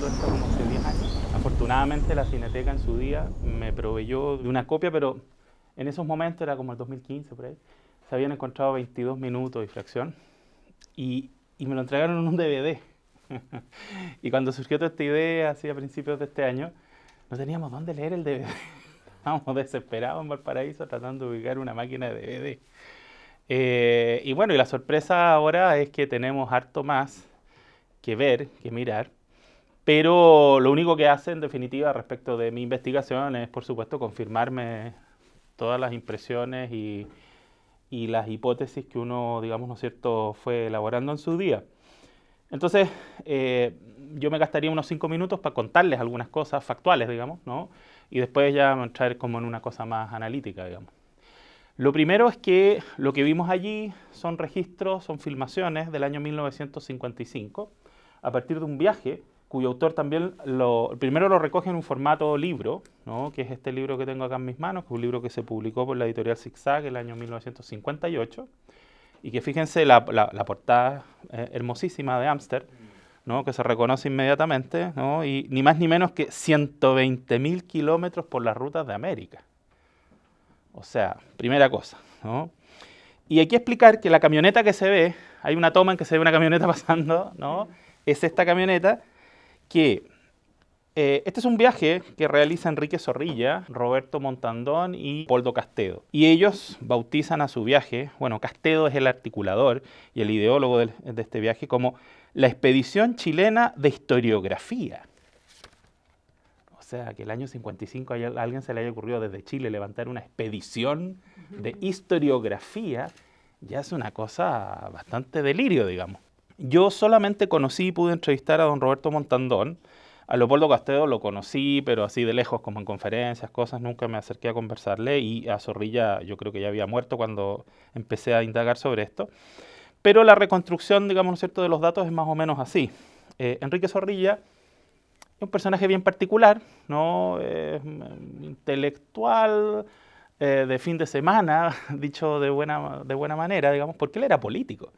viendo esto como hace 10 años. Afortunadamente la Cineteca en su día me proveyó de una copia, pero en esos momentos, era como el 2015 por ahí, se habían encontrado 22 minutos y fracción y me lo entregaron en un DVD. Y cuando surgió toda esta idea, así a principios de este año, no teníamos dónde leer el DVD. Estábamos desesperados en Valparaíso tratando de ubicar una máquina de DVD. Y bueno, y la sorpresa ahora es que tenemos harto más que ver, que mirar, pero lo único que hace en definitiva respecto de mi investigación es, por supuesto, confirmarme todas las impresiones y las hipótesis que uno, digamos, ¿no es cierto?, fue elaborando en su día. Entonces, yo me gastaría unos 5 minutos para contarles algunas cosas factuales, digamos, ¿no? Y después ya entrar como en una cosa más analítica, digamos. Lo primero es que lo que vimos allí son registros, son filmaciones del año 1955, a partir de un viaje cuyo autor también primero lo recoge en un formato libro, ¿no? Que es este libro que tengo acá en mis manos, que es un libro que se publicó por la editorial Zigzag en el año 1958, y que fíjense la portada hermosísima de Amster, ¿no? Que se reconoce inmediatamente, ¿no? Y ni más ni menos que 120.000 kilómetros por las rutas de América. O sea, primera cosa, ¿no? Y hay que explicar que la camioneta que se ve, hay una toma en que se ve una camioneta pasando, ¿no? Es esta camioneta que este es un viaje que realiza Enrique Zorrilla, Roberto Montandón y Poldo Castedo. Y ellos bautizan a su viaje, bueno, Castedo es el articulador y el ideólogo de este viaje, como la Expedición Chilena de Historiografía. O sea, que el año 55 a alguien se le haya ocurrido desde Chile levantar una expedición de historiografía, ya es una cosa bastante delirio, digamos. Yo solamente conocí y pude entrevistar a don Roberto Montandón. A Leopoldo Castedo lo conocí, pero así de lejos, como en conferencias, cosas, nunca me acerqué a conversarle, y a Zorrilla yo creo que ya había muerto cuando empecé a indagar sobre esto. Pero la reconstrucción, digamos, ¿no es cierto?, de los datos es más o menos así. Enrique Zorrilla es un personaje bien particular, ¿no? Intelectual, de fin de semana, dicho de buena manera, digamos, porque él era político.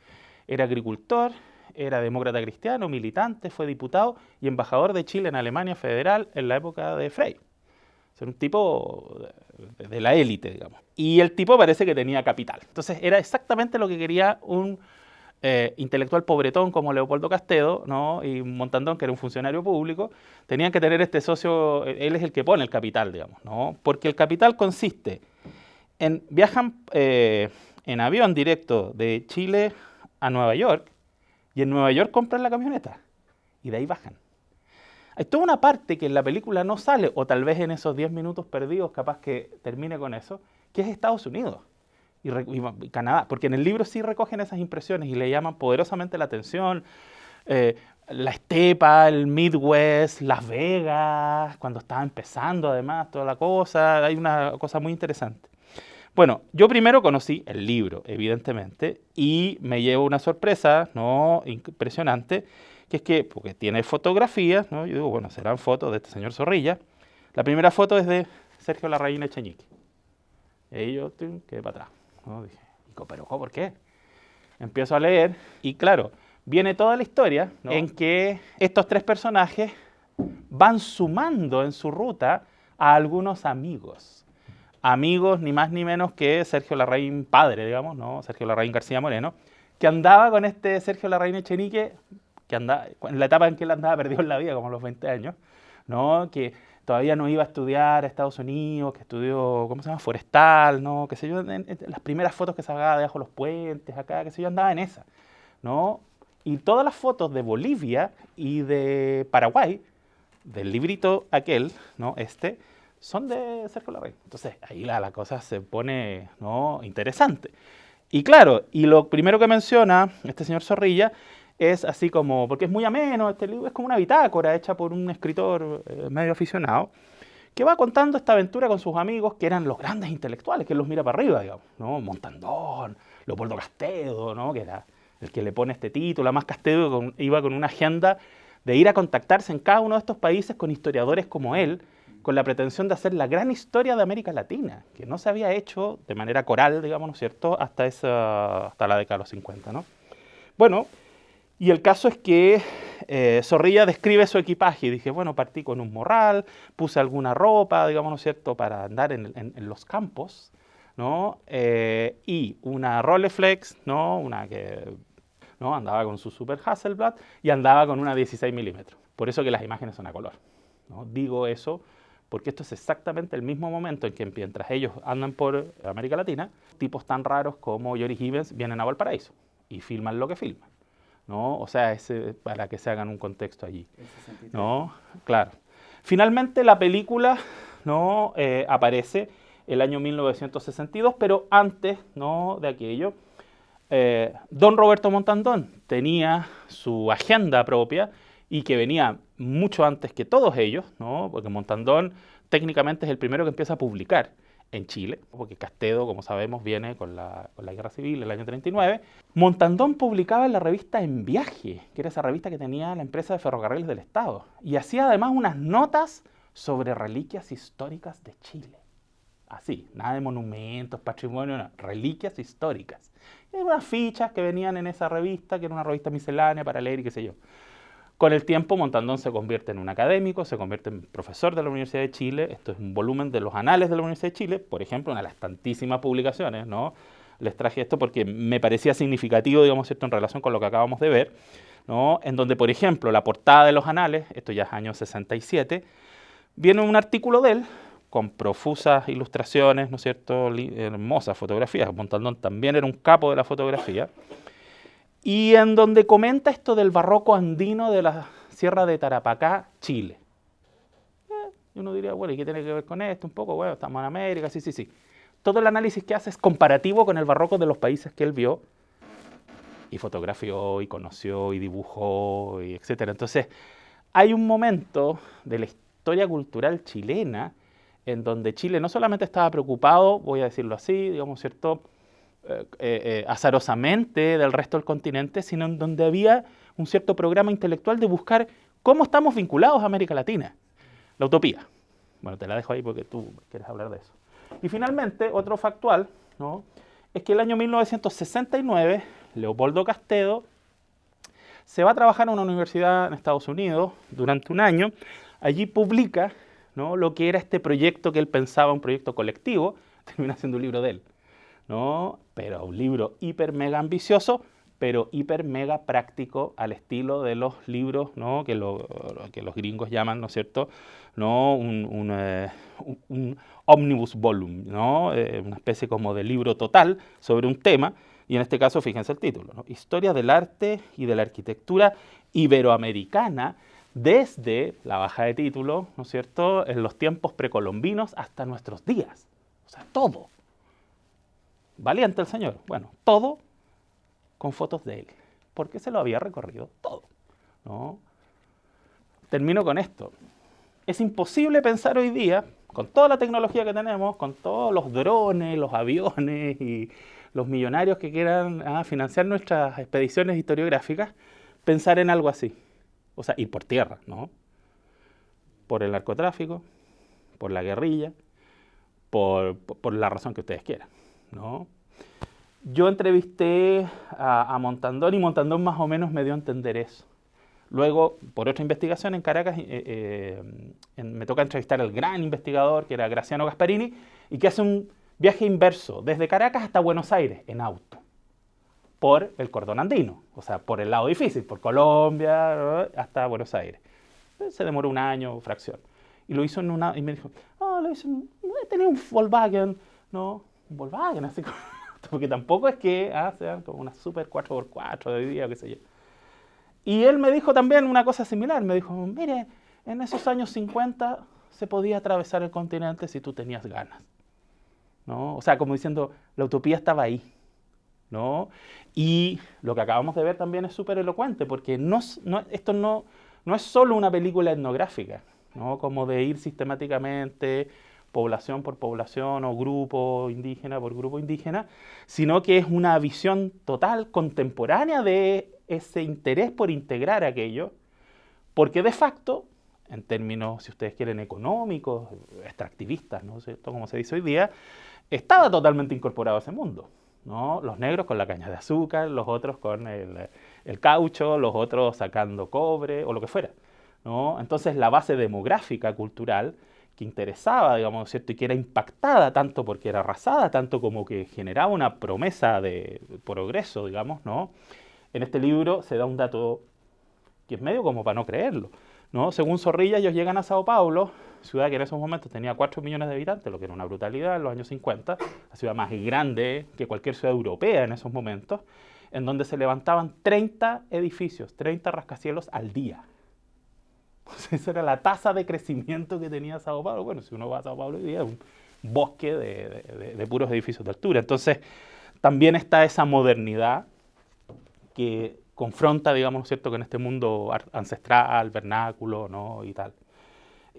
Era agricultor, era demócrata cristiano, militante, fue diputado y embajador de Chile en Alemania Federal en la época de Frey. O sea, un tipo de la élite, digamos. Y el tipo parece que tenía capital. Entonces era exactamente lo que quería un intelectual pobretón como Leopoldo Castedo, ¿no? Y Montandón, que era un funcionario público, tenían que tener este socio. Él es el que pone el capital, digamos, ¿no? Porque el capital consiste en viajan en avión directo de Chile a Nueva York, y en Nueva York compran la camioneta y de ahí bajan. Hay toda una parte que en la película no sale, o tal vez en esos 10 minutos perdidos capaz que termine con eso, que es Estados Unidos y Canadá, porque en el libro sí recogen esas impresiones y le llaman poderosamente la atención. La estepa, el Midwest, Las Vegas, cuando estaba empezando además toda la cosa, hay una cosa muy interesante. Bueno, yo primero conocí el libro, evidentemente, y me llevo una sorpresa, ¿no?, impresionante, que es que, porque tiene fotografías, ¿no? Yo digo, bueno, serán fotos de este señor Zorrilla. La primera foto es de Sergio Larraín Echenique. Y ahí yo quedé para atrás, ¿no? Dije, pero ¿por qué? Empiezo a leer y claro, viene toda la historia, ¿no?, en que estos tres personajes van sumando en su ruta a algunos amigos. Amigos ni más ni menos que Sergio Larraín padre, digamos, ¿no? Sergio Larraín García Moreno, que andaba con este Sergio Larraín Echenique, que andaba, en la etapa en que él andaba perdido en la vida, como a los 20 años, ¿no? Que todavía no iba a estudiar a Estados Unidos, que estudió, ¿cómo se llama?, forestal, ¿no? Qué sé yo, en las primeras fotos que sacaba debajo de los puentes, acá, qué sé yo, andaba en esa, ¿no? Y todas las fotos de Bolivia y de Paraguay, del librito aquel, ¿no?, son de Sergio Larraín. Entonces, ahí la cosa se pone, ¿no?, interesante. Y claro, y lo primero que menciona este señor Zorrilla es así como, porque es muy ameno, este libro es como una bitácora hecha por un escritor medio aficionado, que va contando esta aventura con sus amigos, que eran los grandes intelectuales, que él los mira para arriba, digamos, ¿no? Montandón, Leopoldo Castedo, ¿no?, que era el que le pone este título. Además, Castedo iba con una agenda de ir a contactarse en cada uno de estos países con historiadores como él, con la pretensión de hacer la gran historia de América Latina, que no se había hecho de manera coral, digamos, ¿no es cierto?, hasta la década de los 50, ¿no? Bueno, Y el caso es que Zorrilla describe su equipaje y dije, bueno, partí con un morral, puse alguna ropa, digamos, ¿no es cierto?, para andar en los campos, ¿no? Y una Rolleiflex, ¿no? Una que, ¿no?, andaba con su Super Hasselblad y andaba con una 16 milímetros. Por eso que las imágenes son a color, ¿no? Digo eso porque esto es exactamente el mismo momento en que mientras ellos andan por América Latina, tipos tan raros como Jory Gibbons vienen a Valparaíso y filman lo que filman, ¿no? O sea, para que se hagan un contexto allí, ¿no? Claro. Finalmente la película, ¿no?, aparece el año 1962, pero antes, ¿no?, de aquello, don Roberto Montandón tenía su agenda propia y que venía mucho antes que todos ellos, ¿no?, porque Montandón técnicamente es el primero que empieza a publicar en Chile, porque Castedo, como sabemos, viene con la Guerra Civil el año 39. Montandón publicaba en la revista En Viaje, que era esa revista que tenía la empresa de ferrocarriles del Estado, y hacía además unas notas sobre reliquias históricas de Chile. Así, nada de monumentos, patrimonio, no, reliquias históricas. Y unas fichas que venían en esa revista, que era una revista miscelánea para leer y qué sé yo. Con el tiempo, Montandón se convierte en un académico, se convierte en profesor de la Universidad de Chile. Esto es un volumen de los anales de la Universidad de Chile, por ejemplo, una de las tantísimas publicaciones, ¿no? Les traje esto porque me parecía significativo, digamos, ¿cierto?, en relación con lo que acabamos de ver, ¿no? En donde, por ejemplo, la portada de los anales, esto ya es año 67, viene un artículo de él, con profusas ilustraciones, ¿no es cierto?, hermosas fotografías. Montandón también era un capo de la fotografía. Y en donde comenta esto del barroco andino de la Sierra de Tarapacá, Chile. Y uno diría, bueno, ¿y qué tiene que ver con esto? Un poco, bueno, estamos en América, sí, sí, sí. Todo el análisis que hace es comparativo con el barroco de los países que él vio y fotografió y conoció y dibujó, y etc. Entonces, hay un momento de la historia cultural chilena en donde Chile no solamente estaba preocupado, voy a decirlo así, digamos, ¿cierto?, azarosamente del resto del continente, sino en donde había un cierto programa intelectual de buscar cómo estamos vinculados a América Latina. La utopía. Bueno, te la dejo ahí porque tú quieres hablar de eso. Y finalmente, otro factual, ¿no?, es que el año 1969, Leopoldo Castedo se va a trabajar en una universidad en Estados Unidos durante un año. Allí publica, ¿no?, lo que era este proyecto que él pensaba, un proyecto colectivo. Termina siendo un libro de él, ¿no? Pero un libro hiper mega ambicioso, pero hiper mega práctico al estilo de los libros, ¿no?, que los gringos llaman, ¿no es cierto?, ¿no?, un omnibus volume, ¿no?, una especie como de libro total sobre un tema. Y en este caso, fíjense el título, ¿no?, Historia del arte y de la arquitectura iberoamericana desde la baja de título, ¿no es cierto?, en los tiempos precolombinos hasta nuestros días. O sea, todo. Valiente el señor. Bueno, todo con fotos de él, porque se lo había recorrido todo, ¿no? Termino con esto. Es imposible pensar hoy día, con toda la tecnología que tenemos, con todos los drones, los aviones y los millonarios que quieran financiar nuestras expediciones historiográficas, pensar en algo así. O sea, ir por tierra, ¿no? Por el narcotráfico, por la guerrilla, por la razón que ustedes quieran, ¿no? Yo entrevisté a Montandón y Montandón más o menos me dio a entender eso. Luego, por otra investigación en Caracas, me toca entrevistar al gran investigador, que era Graciano Gasparini, y que hace un viaje inverso, desde Caracas hasta Buenos Aires, en auto, por el cordón andino, o sea, por el lado difícil, por Colombia hasta Buenos Aires. Se demoró un año, fracción. Y lo hizo y me dijo, lo hizo tenía un Volkswagen, ¿no? Un Volkswagen, así como... Porque tampoco es que sean como una super 4x4 de hoy día, qué sé yo. Y él me dijo también una cosa similar. Me dijo, mire, en esos años 50 se podía atravesar el continente si tú tenías ganas, ¿no? O sea, como diciendo, la utopía estaba ahí, ¿no? Y lo que acabamos de ver también es súper elocuente, porque esto no es solo una película etnográfica, ¿no?, como de ir sistemáticamente población por población o grupo indígena por grupo indígena, sino que es una visión total contemporánea de ese interés por integrar aquello, porque de facto, en términos, si ustedes quieren, económicos, extractivistas, ¿no?, ¿cierto?, como se dice hoy día, estaba totalmente incorporado a ese mundo, ¿no? Los negros con la caña de azúcar, los otros con el caucho, los otros sacando cobre o lo que fuera, ¿no? Entonces la base demográfica cultural que interesaba, digamos, ¿cierto? Y que era impactada tanto porque era arrasada, tanto como que generaba una promesa de progreso, digamos, ¿no? En este libro se da un dato que es medio como para no creerlo, ¿no? Según Zorrilla, ellos llegan a Sao Paulo, ciudad que en esos momentos tenía 4 millones de habitantes, lo que era una brutalidad en los años 50, la ciudad más grande que cualquier ciudad europea en esos momentos, en donde se levantaban 30 edificios, 30 rascacielos al día. Esa era la tasa de crecimiento que tenía Sao Paulo. Bueno, si uno va a Sao Paulo hoy día, es un bosque de puros edificios de altura. Entonces, también está esa modernidad que confronta, digamos, ¿no es cierto?, con este mundo ancestral, vernáculo, ¿no?, y tal.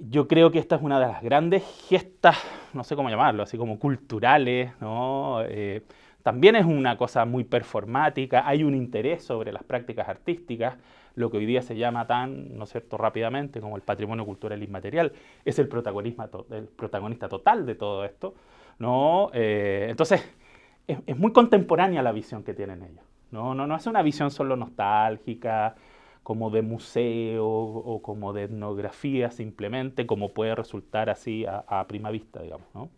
Yo creo que esta es una de las grandes gestas, no sé cómo llamarlo, así como culturales, ¿no? También es una cosa muy performática, hay un interés sobre las prácticas artísticas, lo que hoy día se llama tan, ¿no es cierto?, rápidamente como el patrimonio cultural inmaterial, es el protagonista total de todo esto, ¿no? Entonces, es muy contemporánea la visión que tienen ellos. No es una visión solo nostálgica, como de museo o como de etnografía simplemente, como puede resultar así a prima vista, digamos, ¿no?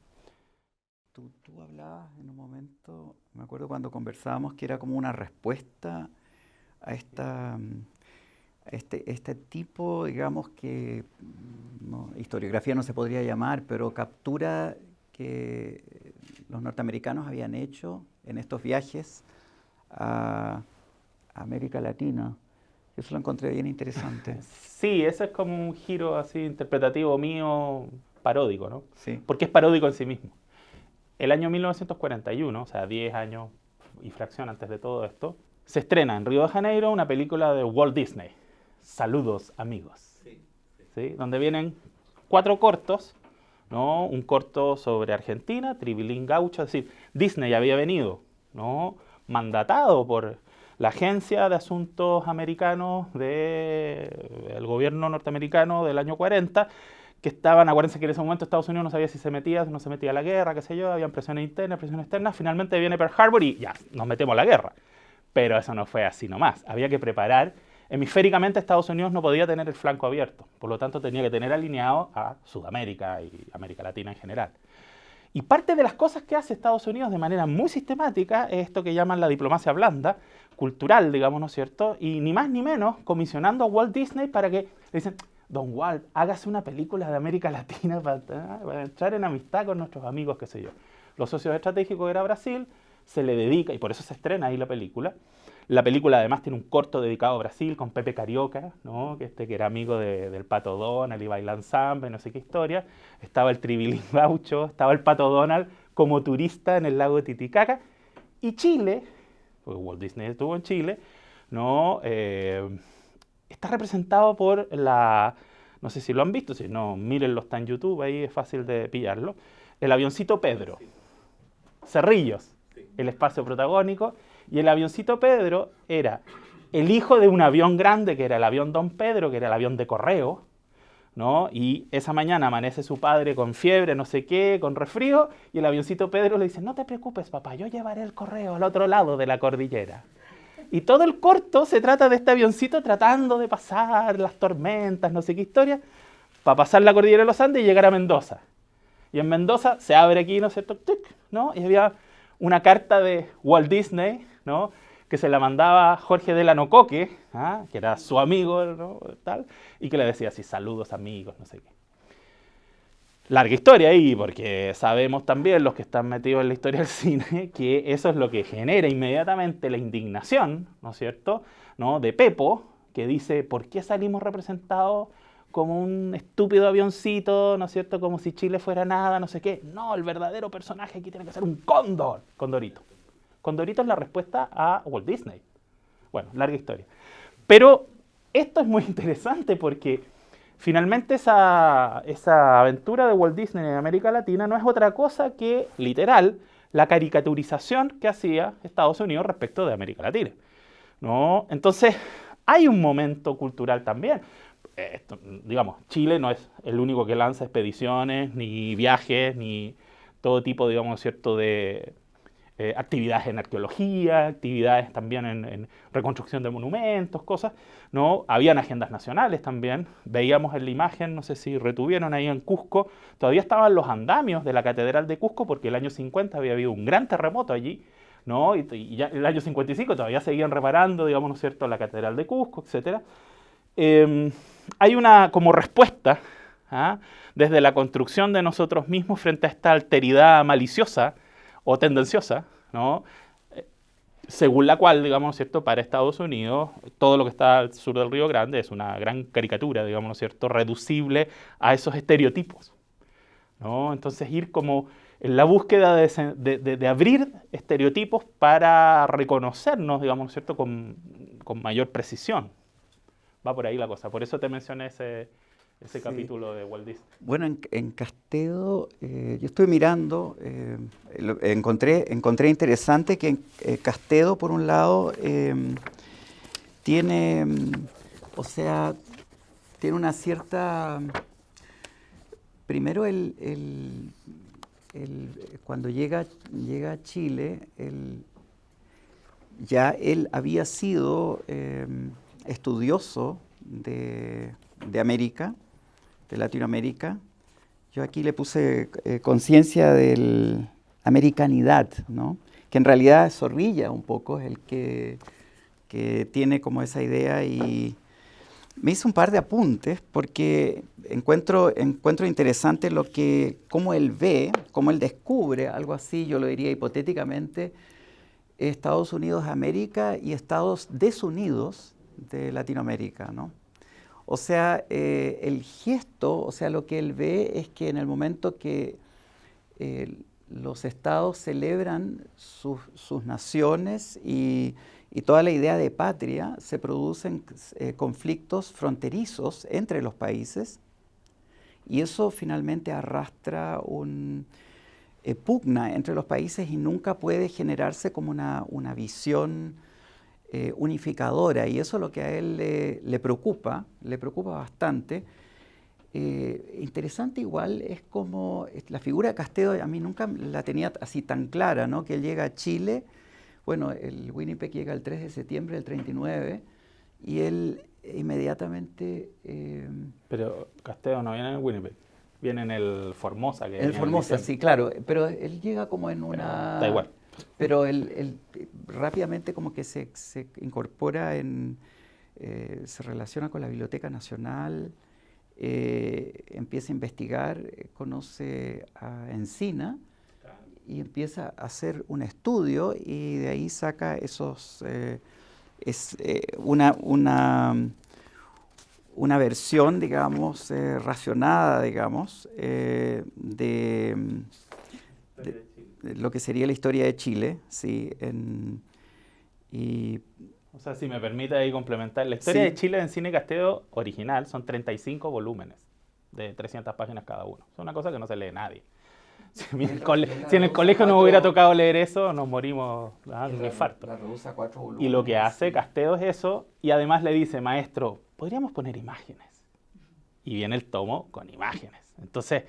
Tú hablabas en un momento, me acuerdo cuando conversábamos, que era como una respuesta a este tipo, digamos que historiografía no se podría llamar, pero captura que los norteamericanos habían hecho en estos viajes a América Latina. Eso lo encontré bien interesante. Sí, ese es como un giro así interpretativo mío, paródico, ¿no? Sí. Porque es paródico en sí mismo. El año 1941, o sea, 10 años y fracción antes de todo esto, se estrena en Río de Janeiro una película de Walt Disney, Saludos, amigos, ¿sí? Donde vienen 4 cortos, ¿no? Un corto sobre Argentina, Tribilín Gaucho, es decir, Disney había venido, ¿no?, mandatado por la Agencia de Asuntos Americanos del gobierno norteamericano del año 40, que estaban, acuérdense que en ese momento Estados Unidos no sabía si se metía, si no se metía a la guerra, qué sé yo, habían presiones internas, presiones externas, finalmente viene Pearl Harbor y ya, nos metemos a la guerra. Pero eso no fue así nomás, había que preparar, hemisféricamente Estados Unidos no podía tener el flanco abierto, por lo tanto tenía que tener alineado a Sudamérica y América Latina en general. Y parte de las cosas que hace Estados Unidos de manera muy sistemática es esto que llaman la diplomacia blanda, cultural, digamos, ¿no es cierto? Y ni más ni menos comisionando a Walt Disney para que le dicen, Don Walt, hágase una película de América Latina para entrar en amistad con nuestros amigos, qué sé yo. Los socios estratégicos era Brasil, se le dedica, y por eso se estrena ahí la película. La película además tiene un corto dedicado a Brasil con Pepe Carioca, ¿no?, que era amigo del Pato Donald y bailan samba y no sé qué historia. Estaba el Tribilín Gaucho, estaba el Pato Donald como turista en el lago de Titicaca. Y Chile, porque Walt Disney estuvo en Chile, ¿no?, está representado por no sé si lo han visto, si no, mírenlo, está en YouTube, ahí es fácil de pillarlo, el avioncito Pedro. Cerrillos, el espacio protagónico. Y el avioncito Pedro era el hijo de un avión grande, que era el avión Don Pedro, que era el avión de correo, ¿no? Y esa mañana amanece su padre con fiebre, no sé qué, con resfrío, y el avioncito Pedro le dice, no te preocupes, papá, yo llevaré el correo al otro lado de la cordillera. Y todo el corto se trata de este avioncito tratando de pasar las tormentas, no sé qué historia, para pasar la cordillera de los Andes y llegar a Mendoza. Y en Mendoza se abre aquí, ¿no es cierto?, ¿no? Y había una carta de Walt Disney, ¿no?, que se la mandaba Jorge Delano Coque, ¿ah?, que era su amigo, ¿no?, tal, y que le decía así, saludos amigos, no sé qué. Larga historia ahí, porque sabemos también, los que están metidos en la historia del cine, que eso es lo que genera inmediatamente la indignación, ¿no es cierto?, ¿no?, de Pepo, que dice, ¿por qué salimos representados como un estúpido avioncito, ¿no es cierto?, como si Chile fuera nada, no sé qué? No, el verdadero personaje aquí tiene que ser un cóndor, Condorito. Condorito es la respuesta a Walt Disney. Bueno, larga historia. Pero esto es muy interesante porque finalmente esa aventura de Walt Disney en América Latina no es otra cosa que, literal, la caricaturización que hacía Estados Unidos respecto de América Latina, ¿no? Entonces, hay un momento cultural también. Digamos, Chile no es el único que lanza expediciones, ni viajes, ni todo tipo, digamos, ¿cierto?, de actividades en arqueología, actividades también en reconstrucción de monumentos, cosas, ¿no? Habían agendas nacionales también, veíamos en la imagen, no sé si retuvieron ahí en Cusco, todavía estaban los andamios de la Catedral de Cusco, porque el año 50 había habido un gran terremoto allí, ¿no? Y ya en el año 55 todavía seguían reparando, digamos, ¿no es cierto?, la Catedral de Cusco, etc. Hay una como respuesta, ¿ah?, desde la construcción de nosotros mismos frente a esta alteridad maliciosa o tendenciosa, ¿no?, según la cual, digamos, ¿no es cierto?, para Estados Unidos, todo lo que está al sur del Río Grande es una gran caricatura, digamos, ¿no es cierto?, reducible a esos estereotipos, ¿no? Entonces ir como en la búsqueda de abrir estereotipos para reconocernos, digamos, ¿no es cierto?, con mayor precisión. Va por ahí la cosa, por eso te mencioné ese Sí. capítulo de Walt Disney. Bueno, en Castedo, yo estoy mirando, encontré interesante que Castedo, por un lado, tiene, o sea, tiene una cierta... Primero, cuando llega a Chile, ya él había sido estudioso de América, de Latinoamérica. Yo aquí le puse conciencia de americanidad, ¿no?, que en realidad Zorrilla un poco es el que tiene como esa idea, y me hice un par de apuntes porque encuentro interesante cómo él ve, cómo él descubre, algo así, yo lo diría hipotéticamente, Estados Unidos de América y Estados desunidos de Latinoamérica, ¿no? O sea, el gesto, o sea, lo que él ve es que en el momento que los estados celebran sus naciones y toda la idea de patria, se producen conflictos fronterizos entre los países, y eso finalmente arrastra pugna entre los países y nunca puede generarse como una visión unificadora, y eso es lo que a él le preocupa bastante. Interesante igual es como la figura de Castedo, a mí nunca la tenía así tan clara, ¿no?, que él llega a Chile, bueno, el Winnipeg llega el 3 de septiembre del 39, y él inmediatamente... Pero Castedo no viene en el Winnipeg, viene en el Formosa. En el Formosa, sí, claro, pero él llega como en una... Da igual. Pero él rápidamente como que se incorpora se relaciona con la Biblioteca Nacional, empieza a investigar, conoce a Encina y empieza a hacer un estudio, y de ahí saca una versión, digamos, racionada, digamos, de lo que sería la historia de Chile, ¿sí? O sea, si me permite ahí complementar, la historia Sí. de Chile en Cine Castedo original son 35 volúmenes de 300 páginas cada uno. Es una cosa que no se lee nadie. Si en el colegio nos hubiera tocado leer eso, nos morimos de un infarto. La reduce a 4 volúmenes. Y lo que hace Castedo es eso, y además le dice, maestro, podríamos poner imágenes. Y viene el tomo con imágenes. Entonces,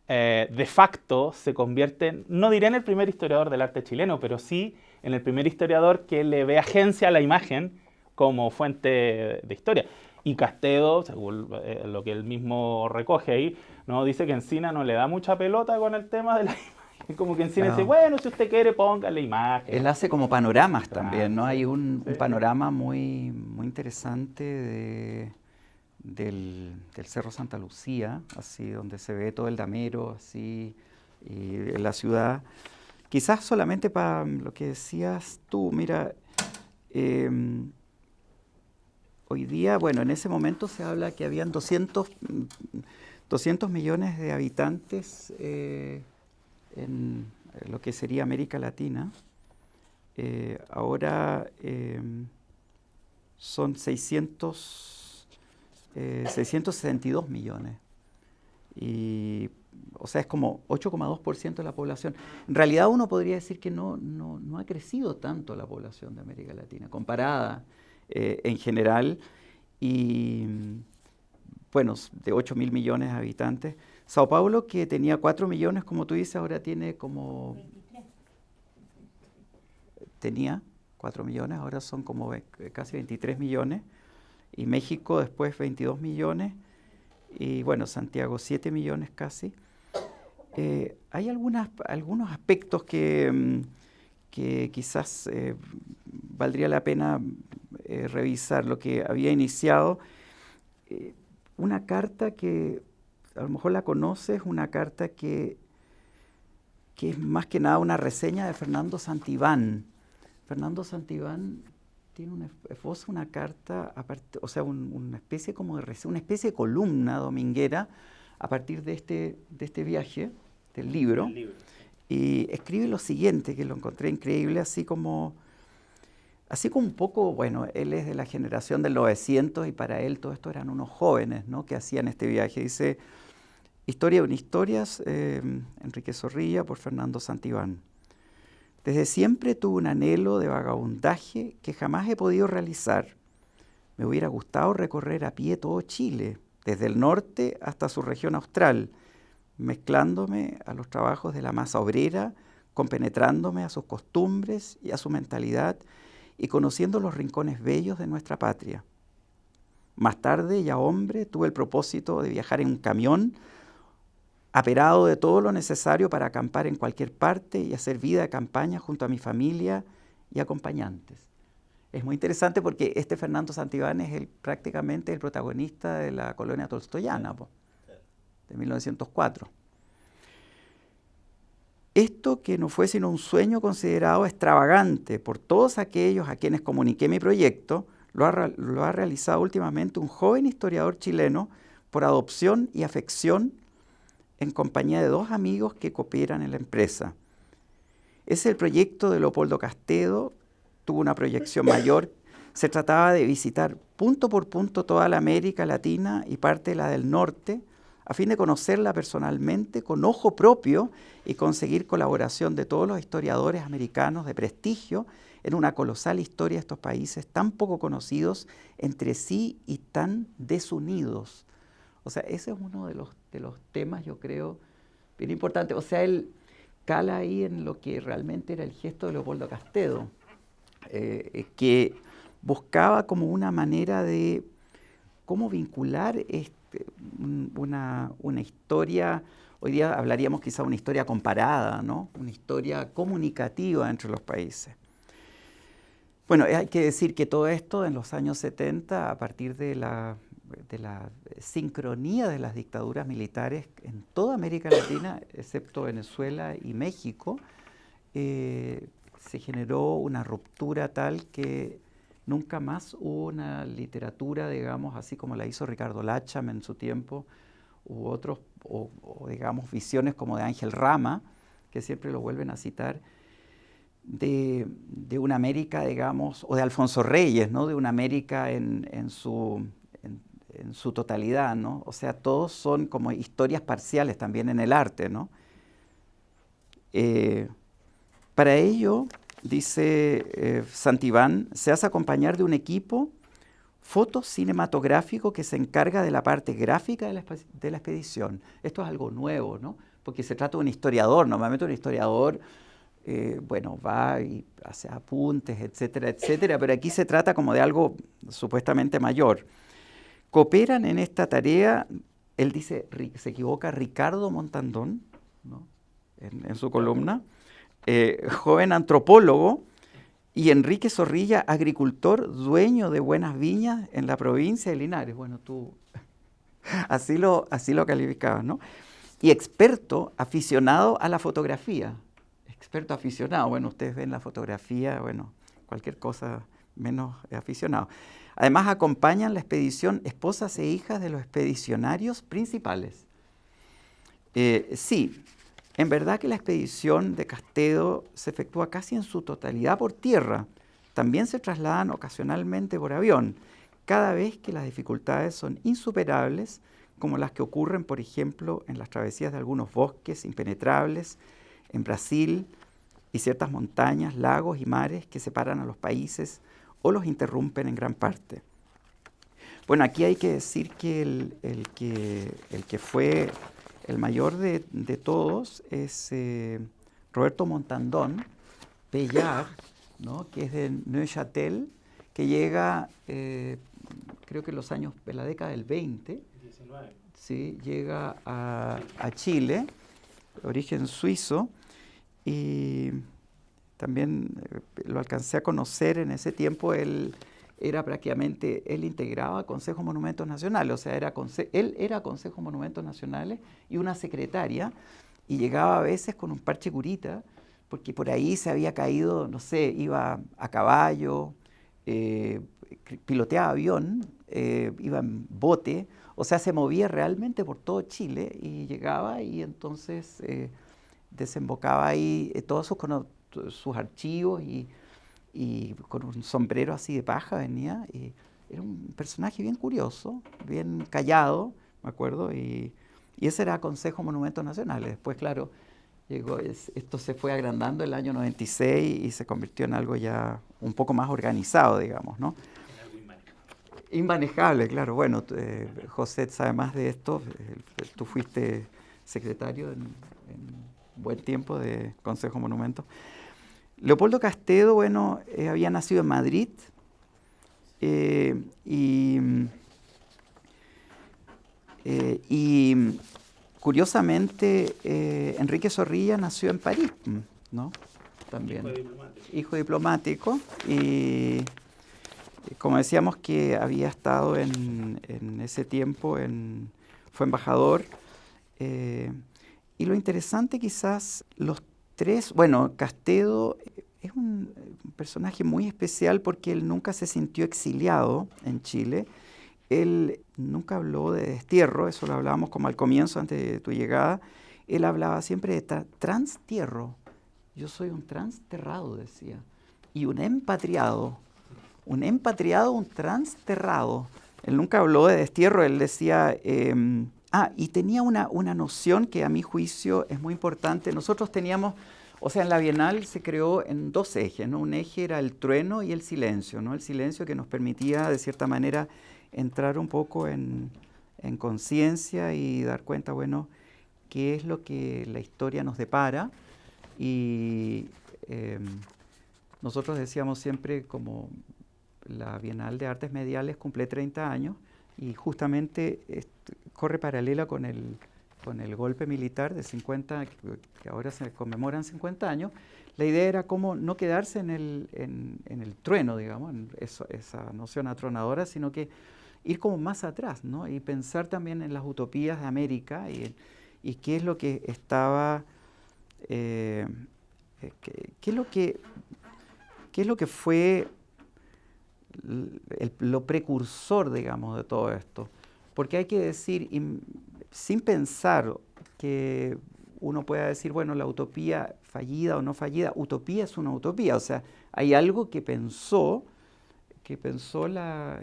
de facto se convierte, no diré en el primer historiador del arte chileno, pero sí en el primer historiador que le ve agencia a la imagen como fuente de historia. Y Castedo, según lo que él mismo recoge ahí, ¿no?, dice que Encina no le da mucha pelota con el tema de la imagen. Como que Encina dice, bueno, si usted quiere, póngale imagen. Él hace como panoramas también, ¿no? Sí. Hay un panorama muy, muy interesante del Cerro Santa Lucía, así, donde se ve todo el damero, así, y la ciudad. Quizás solamente para lo que decías tú, mira, hoy día, bueno, en ese momento se habla que habían 200 millones de habitantes en lo que sería América Latina. Ahora son 662 millones. Y, o sea, es como 8,2% de la población. En realidad uno podría decir que no ha crecido tanto la población de América Latina, comparada en general. Y, bueno, de 8.000 millones de habitantes. Sao Paulo, que tenía 4 millones, como tú dices, ahora tiene como tenía, 4 millones, ahora son como casi 23 millones, y México después 22 millones, y bueno, Santiago 7 millones casi. Hay algunos aspectos que quizás valdría la pena revisar. Lo que había iniciado, una carta que a lo mejor la conoces, una carta que es más que nada una reseña de Fernando Santibán. Fernando Santibán tiene esboza una carta, o sea, una especie como una especie de columna dominguera a partir de este viaje, del libro. Y escribe lo siguiente, que lo encontré increíble, así como un poco, bueno, él es de la generación del 900 y para él todo esto eran unos jóvenes, ¿no?, que hacían este viaje. Dice, Historia de historias, Enrique Zorrilla, por Fernando Santibán. Desde siempre tuve un anhelo de vagabundaje que jamás he podido realizar. Me hubiera gustado recorrer a pie todo Chile, desde el norte hasta su región austral, mezclándome a los trabajos de la masa obrera, compenetrándome a sus costumbres y a su mentalidad y conociendo los rincones bellos de nuestra patria. Más tarde, ya hombre, tuve el propósito de viajar en un camión, aperado de todo lo necesario para acampar en cualquier parte y hacer vida de campaña junto a mi familia y acompañantes. Es muy interesante porque este Fernando Santibán es prácticamente el protagonista de la colonia tolstoyana, de 1904. Esto que no fue sino un sueño considerado extravagante por todos aquellos a quienes comuniqué mi proyecto, lo ha realizado últimamente un joven historiador chileno por adopción y afección en compañía de 2 amigos que cooperan en la empresa. Es el proyecto de Leopoldo Castedo, tuvo una proyección mayor. Se trataba de visitar punto por punto toda la América Latina y parte de la del norte, a fin de conocerla personalmente con ojo propio y conseguir colaboración de todos los historiadores americanos de prestigio en una colosal historia de estos países tan poco conocidos entre sí y tan desunidos. O sea, ese es uno de los temas, yo creo, bien importantes. O sea, él cala ahí en lo que realmente era el gesto de Leopoldo Castedo, que buscaba como una manera de cómo vincular una historia, hoy día hablaríamos quizá una historia comparada, ¿no?, una historia comunicativa entre los países. Bueno, hay que decir que todo esto en los años 70, a partir de la sincronía de las dictaduras militares en toda América Latina, excepto Venezuela y México, se generó una ruptura tal que nunca más hubo una literatura, digamos, así como la hizo Ricardo Lacham en su tiempo, u otros, o digamos, visiones como de Ángel Rama, que siempre lo vuelven a citar, de una América, digamos, o de Alfonso Reyes, ¿no?, de una América en su totalidad, ¿no? O sea, todos son como historias parciales también en el arte, ¿no? Para ello, dice Santibán, se hace acompañar de un equipo fotocinematográfico que se encarga de la parte gráfica de la expedición. Esto es algo nuevo, ¿no?, porque se trata de un historiador. Normalmente un historiador, bueno, va y hace apuntes, etcétera, etcétera, pero aquí se trata como de algo supuestamente mayor. Cooperan en esta tarea, él dice, se equivoca, Ricardo Montandón, ¿no?, en su columna, joven antropólogo, y Enrique Zorrilla, agricultor, dueño de buenas viñas en la provincia de Linares. Bueno, tú así lo calificabas, ¿no? Y experto aficionado a la fotografía. Experto aficionado, bueno, ustedes ven la fotografía, bueno, cualquier cosa menos aficionado. Además, acompañan la expedición esposas e hijas de los expedicionarios principales. Sí, en verdad que la expedición de Castedo se efectúa casi en su totalidad por tierra. También se trasladan ocasionalmente por avión, cada vez que las dificultades son insuperables, como las que ocurren, por ejemplo, en las travesías de algunos bosques impenetrables en Brasil y ciertas montañas, lagos y mares que separan a los países o los interrumpen en gran parte. Bueno, aquí hay que decir que el que fue el mayor de todos es Roberto Montandón Pellar, ¿no? Que es de Neuchâtel, que llega, creo que en la década del 20, 19. ¿sí? Llega a Chile, origen suizo, y también lo alcancé a conocer en ese tiempo. Él integraba Consejo de Monumentos Nacionales, o sea, él era Consejo de Monumentos Nacionales y una secretaria, y llegaba a veces con un parche curita, porque por ahí se había caído, no sé, iba a caballo, piloteaba avión, iba en bote, o sea, se movía realmente por todo Chile y llegaba y entonces desembocaba ahí todos sus archivos y con un sombrero así de paja venía. Y era un personaje bien curioso, bien callado, me acuerdo, y ese era Consejo de Monumentos Nacionales. Después, claro, esto se fue agrandando en el año 96 y se convirtió en algo ya un poco más organizado, digamos, ¿no? En algo inmanejable. Inmanejable, claro. Bueno, José sabe más de esto. Tú fuiste secretario en buen tiempo de Consejo de Monumentos. Leopoldo Castedo, bueno, había nacido en Madrid y curiosamente Enrique Zorrilla nació en París, ¿no? También. Hijo diplomático. Y como decíamos que había estado en ese tiempo, fue embajador. Y lo interesante quizás, los tres, bueno, Castedo es un personaje muy especial porque él nunca se sintió exiliado en Chile. Él nunca habló de destierro, eso lo hablábamos como al comienzo, antes de tu llegada. Él hablaba siempre de transtierro. Yo soy un transterrado, decía. Y un empatriado. Un empatriado, un transterrado. Él nunca habló de destierro, él decía... y tenía una noción que a mi juicio es muy importante. Nosotros teníamos, o sea, en la Bienal se creó en dos ejes, ¿no? Un eje era el trueno y el silencio, ¿no? El silencio que nos permitía, de cierta manera, entrar un poco en conciencia y dar cuenta, bueno, qué es lo que la historia nos depara. Y nosotros decíamos siempre, como la Bienal de Artes Mediales cumple 30 años, y justamente corre paralela con el golpe militar de 50, que ahora se conmemoran 50 años. La idea era cómo no quedarse en el trueno, digamos, en esa noción atronadora, sino que ir como más atrás, ¿no? Y pensar también en las utopías de América y qué es lo que estaba, qué es lo que fue lo precursor, digamos, de todo esto. Porque hay que decir, sin pensar que uno pueda decir, bueno, la utopía fallida o no fallida, utopía es una utopía. O sea, hay algo que pensó la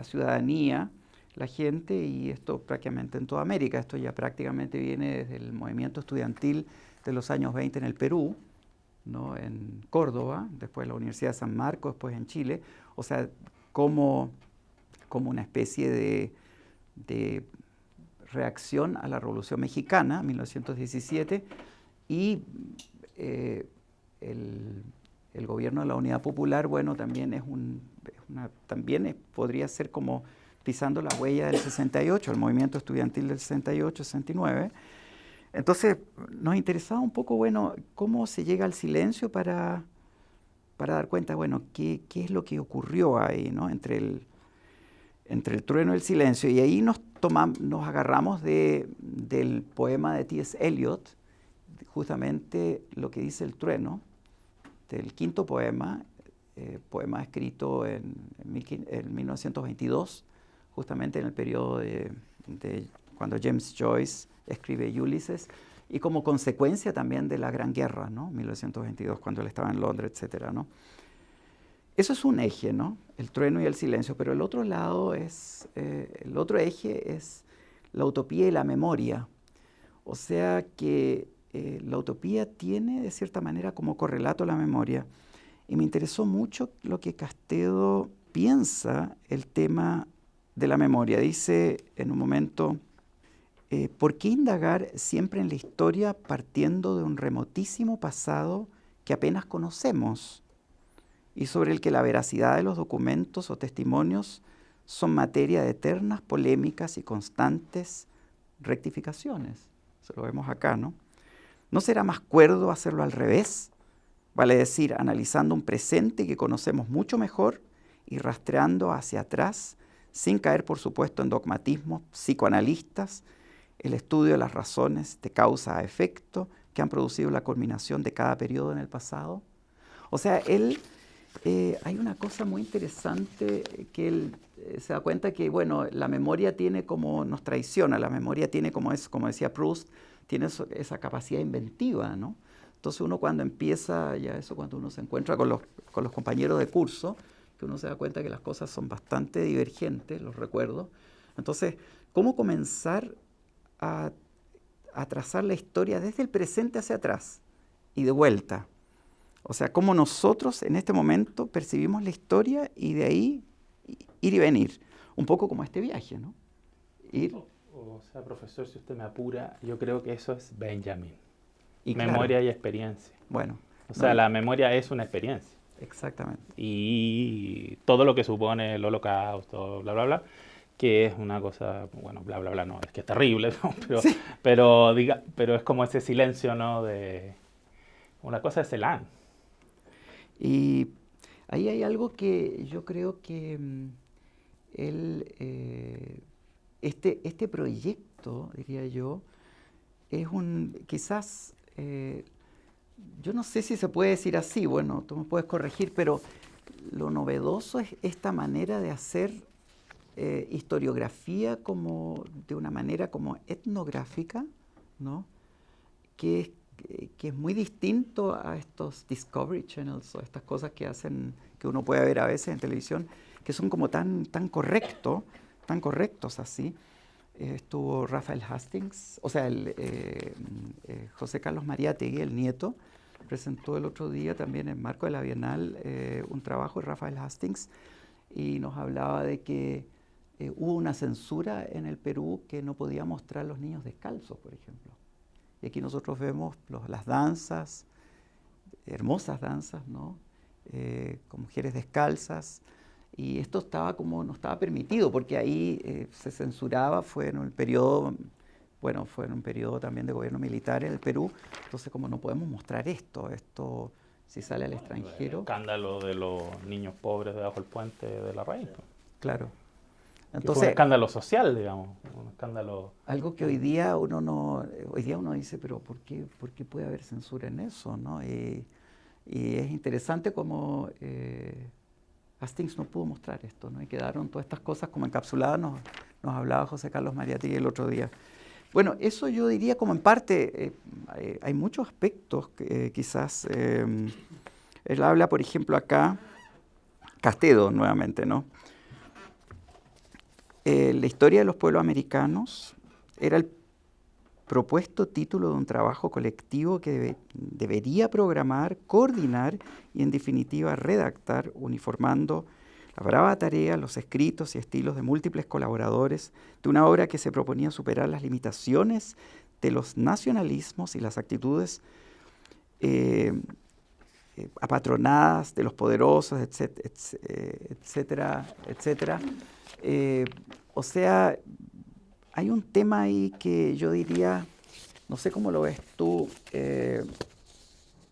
ciudadanía, la gente, y esto prácticamente en toda América. Esto ya prácticamente viene desde el movimiento estudiantil de los años 20 en el Perú, ¿no? En Córdoba, después en la Universidad de San Marcos, después en Chile. O sea, como una especie de reacción a la Revolución Mexicana, 1917, y el gobierno de la Unidad Popular, bueno, también podría ser como pisando la huella del 68, el movimiento estudiantil del 68, 69. Entonces, nos interesaba un poco, bueno, cómo se llega al silencio para dar cuenta, bueno, qué es lo que ocurrió ahí, ¿no? Entre el trueno y el silencio. Y ahí nos agarramos del poema de T.S. Eliot, justamente lo que dice el trueno, del quinto poema, poema escrito en 1922, justamente en el periodo de cuando James Joyce escribe Ulises, y como consecuencia también de la Gran Guerra, ¿no? 1922, cuando él estaba en Londres, etcétera, ¿no? Eso es un eje, ¿no? El trueno y el silencio, pero el otro lado el otro eje es la utopía y la memoria. O sea que la utopía tiene, de cierta manera, como correlato la memoria. Y me interesó mucho lo que Castedo piensa el tema de la memoria. Dice en un momento, ¿por qué indagar siempre en la historia partiendo de un remotísimo pasado que apenas conocemos y sobre el que la veracidad de los documentos o testimonios son materia de eternas polémicas y constantes rectificaciones. Eso lo vemos acá, ¿no? ¿No será más cuerdo hacerlo al revés? Vale decir, analizando un presente que conocemos mucho mejor y rastreando hacia atrás, sin caer, por supuesto, en dogmatismos psicoanalistas, el estudio de las razones de causa a efecto que han producido la culminación de cada periodo en el pasado. O sea, hay una cosa muy interesante que él se da cuenta que, bueno, la memoria tiene como, nos traiciona, la memoria tiene como decía Proust, tiene esa capacidad inventiva, ¿no? Entonces uno cuando empieza, ya eso cuando uno se encuentra con los compañeros de curso, que uno se da cuenta que las cosas son bastante divergentes, los recuerdos. Entonces, ¿cómo comenzar a trazar la historia desde el presente hacia atrás y de vuelta? O sea, cómo nosotros en este momento percibimos la historia y de ahí ir y venir. Un poco como este viaje, ¿no? O sea, profesor, si usted me apura, yo creo que eso es Benjamin. Y memoria claro, y experiencia. Bueno. O sea, la memoria es una experiencia. Exactamente. Y todo lo que supone el holocausto, bla, bla, bla, que es una cosa, bueno, bla, bla, bla, no, es que es terrible, ¿no? Sí. pero es como ese silencio, ¿no? De una cosa es Celan. Y ahí hay algo que yo creo que este proyecto, diría yo, es quizás, yo no sé si se puede decir así, bueno, tú me puedes corregir, pero lo novedoso es esta manera de hacer historiografía de una manera como etnográfica, ¿no? Que es muy distinto a estos Discovery Channels o estas cosas que hacen, que uno puede ver a veces en televisión, que son como tan correctos así. Estuvo Rafael Hastings, o sea, José Carlos Mariátegui, el nieto, presentó el otro día también en marco de la Bienal un trabajo de Rafael Hastings y nos hablaba de que hubo una censura en el Perú que no podía mostrar los niños descalzos, por ejemplo. Y aquí nosotros vemos las danzas, hermosas danzas, ¿no? Con mujeres descalzas. Y esto no estaba permitido, porque ahí se censuraba, fue en un periodo también de gobierno militar en el Perú. Entonces, como no podemos mostrar esto si sale al extranjero. El escándalo de los niños pobres debajo del puente de la Reina. Claro. Entonces, fue un escándalo social, digamos, un escándalo. Algo que hoy día uno dice, pero ¿por qué puede haber censura en eso, ¿no? Y es interesante cómo Hastings no pudo mostrar esto, ¿no? Y quedaron todas estas cosas como encapsuladas, nos hablaba José Carlos Mariátegui el otro día. Bueno, eso yo diría como en parte, hay muchos aspectos que quizás, él habla, por ejemplo, acá, Castedo nuevamente, ¿no? La historia de los pueblos americanos era el propuesto título de un trabajo colectivo que debería programar, coordinar y, en definitiva, redactar, uniformando la brava tarea, los escritos y estilos de múltiples colaboradores de una obra que se proponía superar las limitaciones de los nacionalismos y las actitudes apatronadas de los poderosos, etcétera, etcétera. O sea, hay un tema ahí que yo diría, no sé cómo lo ves tú,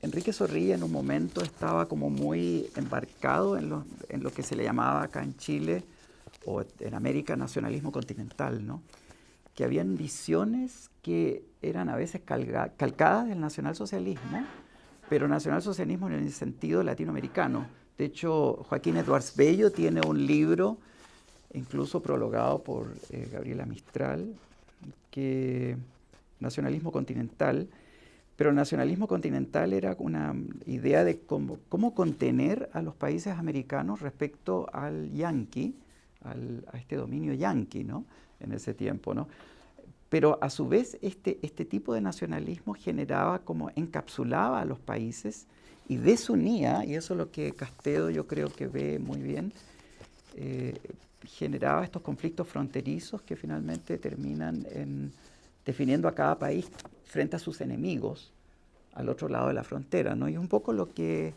Enrique Zorrilla en un momento estaba como muy embarcado en lo que se le llamaba acá en Chile o en América nacionalismo continental, ¿no? Que habían visiones que eran a veces calcadas del nacionalsocialismo, pero nacionalsocialismo en el sentido latinoamericano. De hecho, Joaquín Edwards Bello tiene un libro, incluso prologado por Gabriela Mistral, que nacionalismo continental, pero el nacionalismo continental era una idea de cómo contener a los países americanos respecto al yanqui, a este dominio yanqui, ¿no? En ese tiempo, ¿no? Pero a su vez este tipo de nacionalismo encapsulaba a los países y desunía, y eso es lo que Castedo yo creo que ve muy bien, generaba estos conflictos fronterizos que finalmente terminan definiendo a cada país frente a sus enemigos, al otro lado de la frontera, ¿no? Y es un poco lo que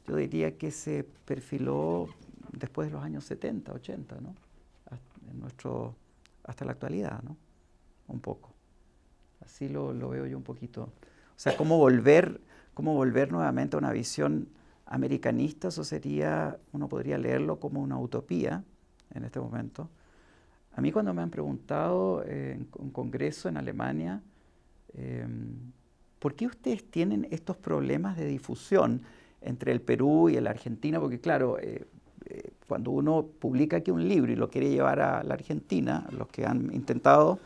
yo diría que se perfiló después de los años 70, 80, ¿no? Hasta la actualidad, ¿no? Un poco. Así lo veo yo un poquito. O sea, cómo volver nuevamente a una visión americanista, eso sería, uno podría leerlo como una utopía en este momento. A mí cuando me han preguntado en un congreso en Alemania, ¿por qué ustedes tienen estos problemas de difusión entre el Perú y la Argentina? Porque claro, cuando uno publica aquí un libro y lo quiere llevar a la Argentina, los que han intentado,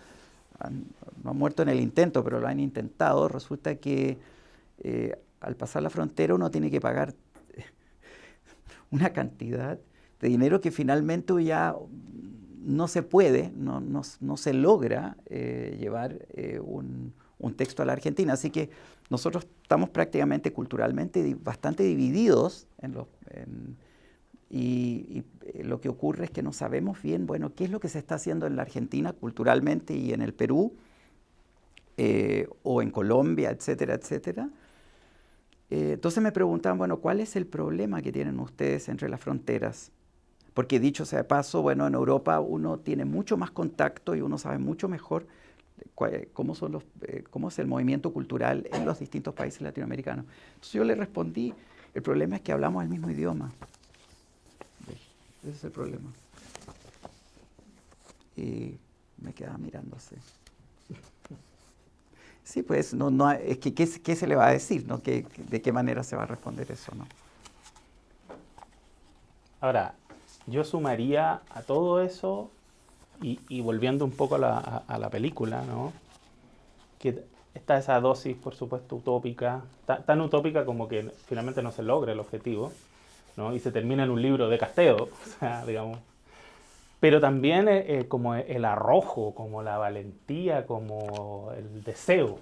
no han muerto en el intento, pero lo han intentado, resulta que al pasar la frontera uno tiene que pagar una cantidad de dinero que finalmente ya no se puede, no se logra llevar un texto a la Argentina. Así que nosotros estamos prácticamente culturalmente bastante divididos y lo que ocurre es que no sabemos bien, bueno, qué es lo que se está haciendo en la Argentina culturalmente y en el Perú o en Colombia, etcétera, etcétera. Entonces me preguntaban, bueno, ¿cuál es el problema que tienen ustedes entre las fronteras? Porque dicho sea de paso, bueno, en Europa uno tiene mucho más contacto y uno sabe mucho mejor cómo es el movimiento cultural en los distintos países latinoamericanos. Entonces yo le respondí, el problema es que hablamos el mismo idioma. Ese es el problema. Y me quedaba mirándose. Sí, pues, es que ¿qué se le va a decir, ¿no? ¿De qué manera se va a responder eso, no? Ahora, yo sumaría a todo eso, y volviendo un poco a la película, ¿no? Que está esa dosis, por supuesto, utópica, tan utópica como que finalmente no se logra el objetivo, ¿no? Y se termina en un libro de Casteo, o sea, digamos. Pero también como el arrojo, como la valentía, como el deseo,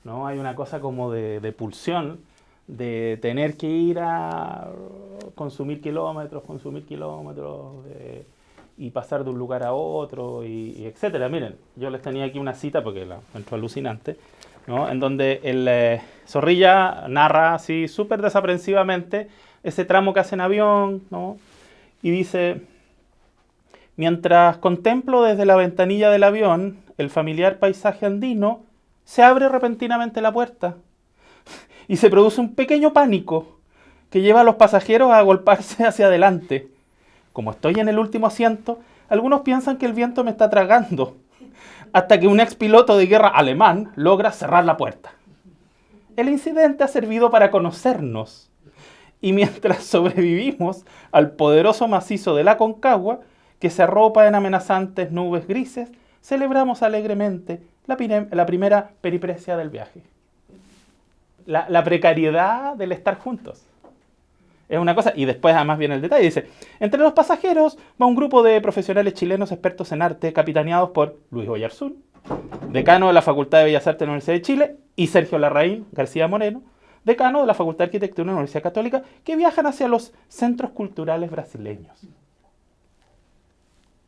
¿no? Hay una cosa como de pulsión, de tener que ir a consumir kilómetros, y pasar de un lugar a otro, y etcétera. Miren, yo les tenía aquí una cita, porque la encuentro alucinante, ¿no? En donde el Zorrilla narra así súper desaprensivamente ese tramo que hace en avión, ¿no? Y dice: mientras contemplo desde la ventanilla del avión el familiar paisaje andino, se abre repentinamente la puerta y se produce un pequeño pánico que lleva a los pasajeros a agolparse hacia adelante. Como estoy en el último asiento, algunos piensan que el viento me está tragando, hasta que un expiloto de guerra alemán logra cerrar la puerta. El incidente ha servido para conocernos, y mientras sobrevivimos al poderoso macizo de la Aconcagua, que se arropa en amenazantes nubes grises, celebramos alegremente la primera periprecia del viaje. La precariedad del estar juntos es una cosa, y después además viene el detalle, dice: entre los pasajeros va un grupo de profesionales chilenos expertos en arte, capitaneados por Luis Oyarzún, decano de la Facultad de Bellas Artes de la Universidad de Chile, y Sergio Larraín García Moreno, decano de la Facultad de Arquitectura de la Universidad Católica, que viajan hacia los centros culturales brasileños.